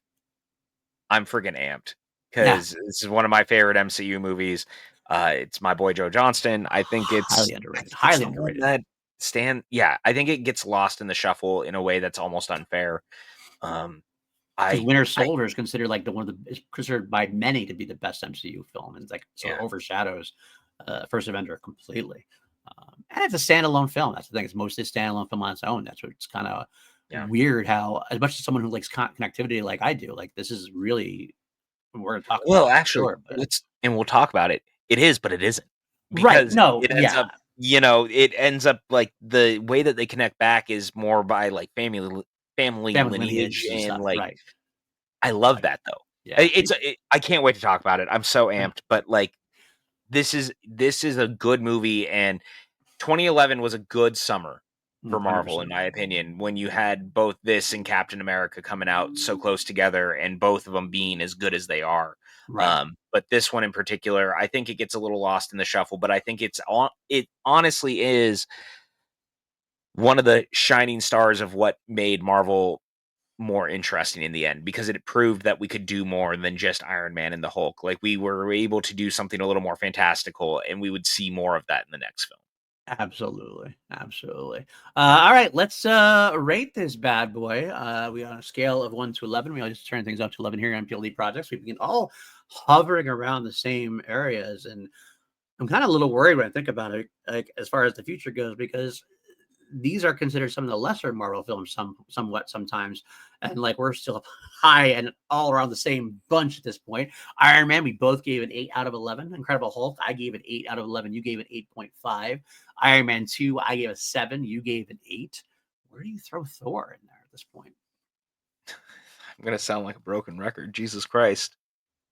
I'm friggin' amped yeah, because this is one of my favorite MCU movies. It's my boy Joe Johnston. highly I underrated. think it's Highly the one underrated. that yeah, I think it gets lost in the shuffle in a way that's almost unfair. Um, Because I Winter I Soldier is considered like the one of the is considered by many to be the best MCU film, and it's like so it yeah, overshadows First Avenger completely. And it's a standalone film. That's the thing; it's mostly a standalone film on its own. That's what's kind of yeah. weird. How, as much as someone who likes connectivity like I do, like this is really we're going to talk Well, about for actually, sure. But we'll talk about it. It is, but it isn't right, because no, it ends yeah, up, it ends up like the way that they connect back is more by like family family lineage lineages and and stuff. like Right? I love Like, that though. yeah, I can't wait to talk about it. I'm so yeah. amped, but like this is a good movie, and 2011 was a good summer for Marvel, in 100%. my opinion, when you had both this and Captain America coming out so close together, and both of them being as good as they are. Right. But this one in particular, I think it gets a little lost in the shuffle. But I think it honestly is one of the shining stars of what made Marvel more interesting in the end, because it proved that we could do more than just Iron Man and the Hulk. Like we were able to do something a little more fantastical, and we would see more of that in the next film. Absolutely, absolutely. All right, let's rate this bad boy. We on a scale of 1 to 11. We always turn things up to 11 here on PLD Projects. We begin all hovering around the same areas, and I'm kind of a little worried when I think about it, like as far as the future goes, because these are considered some of the lesser Marvel films, somewhat sometimes, and like we're still high and all around the same bunch at this point. Iron Man, we both gave an 8 out of 11. Incredible Hulk, I gave it 8 out of 11. You gave it 8.5. Iron Man 2, I gave a 7. You gave an 8. Where do you throw Thor in there at this point? I'm gonna sound like a broken record. Jesus Christ.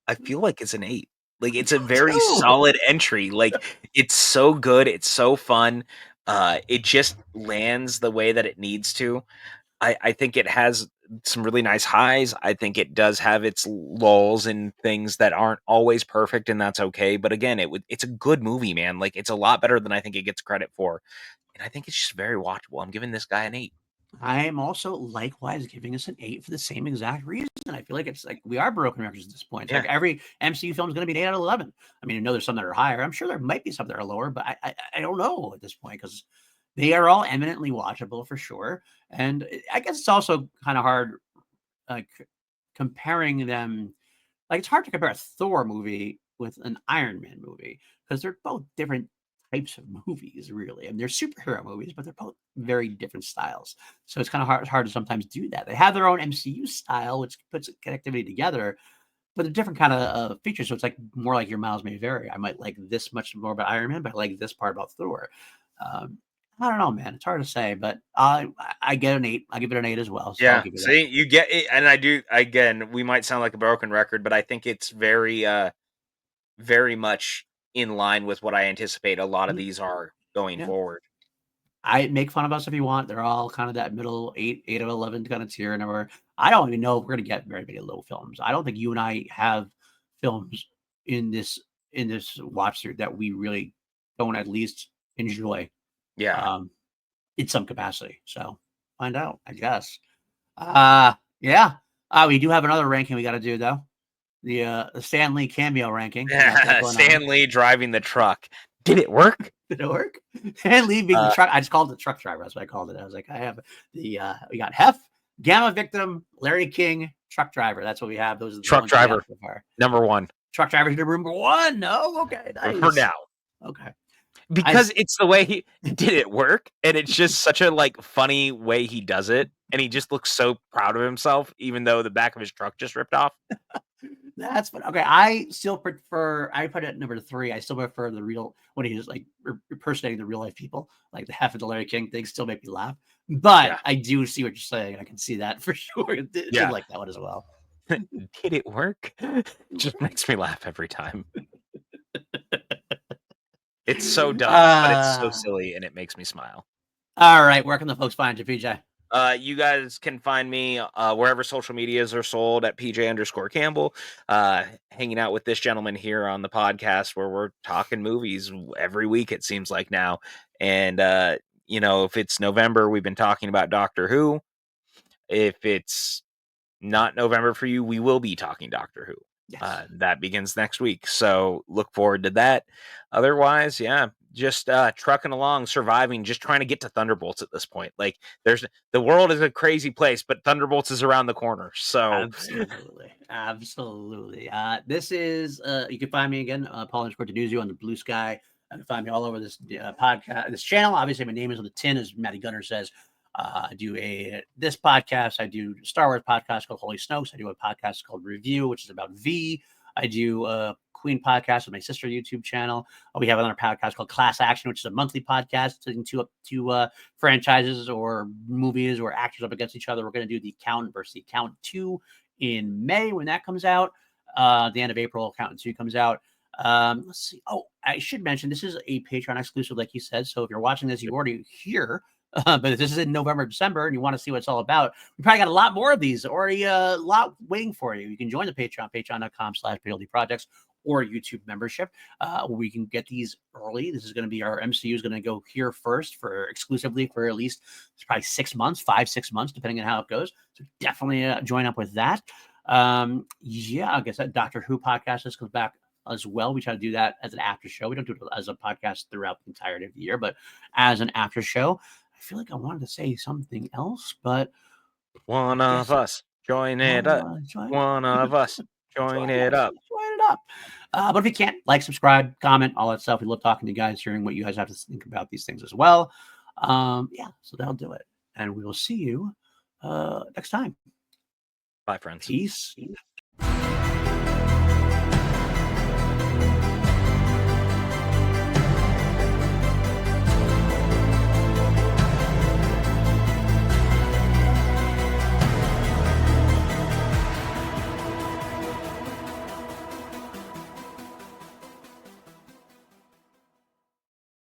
I feel like it's an 8. Like, it's a very Two. solid entry. Like, it's so good, it's so fun. It just lands the way that it needs to. I think it has some really nice highs. I think it does have its lulls and things that aren't always perfect, and that's okay. But again, it's a good movie, man. Like, it's a lot better than I think it gets credit for. And I think it's just very watchable. I'm giving this guy an 8. I am also likewise giving us an 8 for the same exact reason. I feel like it's like we are broken records at this point. It's like Yeah. every MCU film is going to be an 8 out of 11. I mean, I know there's some that are higher. I'm sure there might be some that are lower, but I don't know at this point because they are all eminently watchable for sure. And I guess it's also kind of hard like comparing them. Like it's hard to compare a Thor movie with an Iron Man movie because they're both different types of movies, really. And they're superhero movies, but they're both very different styles. So it's kind of hard to sometimes do that. They have their own MCU style, which puts connectivity together, but they're different kind of features. So it's like more like your miles may vary. I might like this much more about Iron Man, but I like this part about Thor. Um, I don't know, man. It's hard to say, but I get an 8. I give it an 8 as well. So I'll Yeah, give you that. see, you get it, and I do. Again, we might sound like a broken record, but I think it's very much in line with what I anticipate a lot of Mm, these are going yeah. forward. I make fun of us if you want. They're all kind of that middle 8 of 11 kind of tier. And I don't even know if we're going to get very many low films. I don't think you and I have films in this watch through that we really don't at least enjoy Yeah. um, in some capacity. So find out, I guess. Yeah. We do have another ranking we got to do though. The Stan Lee cameo ranking. We got that going on. Stan Lee driving the truck. Did it work? Did it work? And leaving the Uh, truck. I just called it the truck driver. That's what I called it. I was like, I have we got Hef, Gamma Victim, Larry King, truck driver. That's what we have. Those are the Truck ones we have driver, so far. number one Truck driver number one. No, okay, for nice. now. Okay. Because it's the way he did it work, and it's just such a like funny way he does it, and he just looks so proud of himself, even though the back of his truck just ripped off. That's fun. Okay, I still prefer. I put it at number 3. I still prefer the real when he's like impersonating the real life people, like the Hef and the Larry King thing. Still make me laugh. But Yeah, I do see what you're saying. I can see that for sure. Did yeah. like that one as well. Did it work? Just makes me laugh every time. It's so dumb, but it's so Uh, silly, and it makes me smile. all right. Where can the folks find you, PJ? You guys can find me wherever social medias are sold at PJ_Campbell. Hanging out with this gentleman here on the podcast where we're talking movies every week, it seems like now. And, if it's November, we've been talking about Doctor Who. If it's not November for you, we will be talking Doctor Who. Yes. That begins next week. So look forward to that. Otherwise, yeah, just trucking along, surviving, just trying to get to Thunderbolts at this point. Like the world is a crazy place, but Thunderbolts is around the corner. So Absolutely. Absolutely. This is, you can find me again, Paul_Denuzio on the Blue Sky. You can find me all over this podcast, this channel. Obviously, my name is on the tin, as Matty Gunner says. I do this podcast. I do a Star Wars podcast called Holy Snokes. I do a podcast called Review, which is about V. I do a Queen podcast with my sister YouTube channel. We have another podcast called Class Action, which is a monthly podcast to franchises or movies or actors up against each other. We're going to do The Accountant versus The Accountant 2 in May when that comes out. The end of April, Accountant 2 comes out. Let's see. Oh, I should mention this is a Patreon exclusive, like you said. So if you're watching this, you already hear. But if this is in November, December, and you want to see what it's all about, we probably got a lot more of these already, a lot waiting for you. You can join the Patreon, patreon.com/PLD Projects, or YouTube membership. We can get these early. This is going to be our MCU is going to go here first for exclusively for at least probably 6 months, 5-6 months, depending on how it goes. So definitely join up with that. Yeah, I guess that Doctor Who podcast this comes back as well. We try to do that as an after show. We don't do it as a podcast throughout the entirety of the year, but as an after show. I feel like I wanted to say something else, but one I of guess us join it up. One of us join it up. join it up. But if you can't, like, subscribe, comment, all that stuff. We love talking to you guys, hearing what you guys have to think about these things as well. Yeah, so that'll do it. And we will see you next time. Bye, friends. Peace.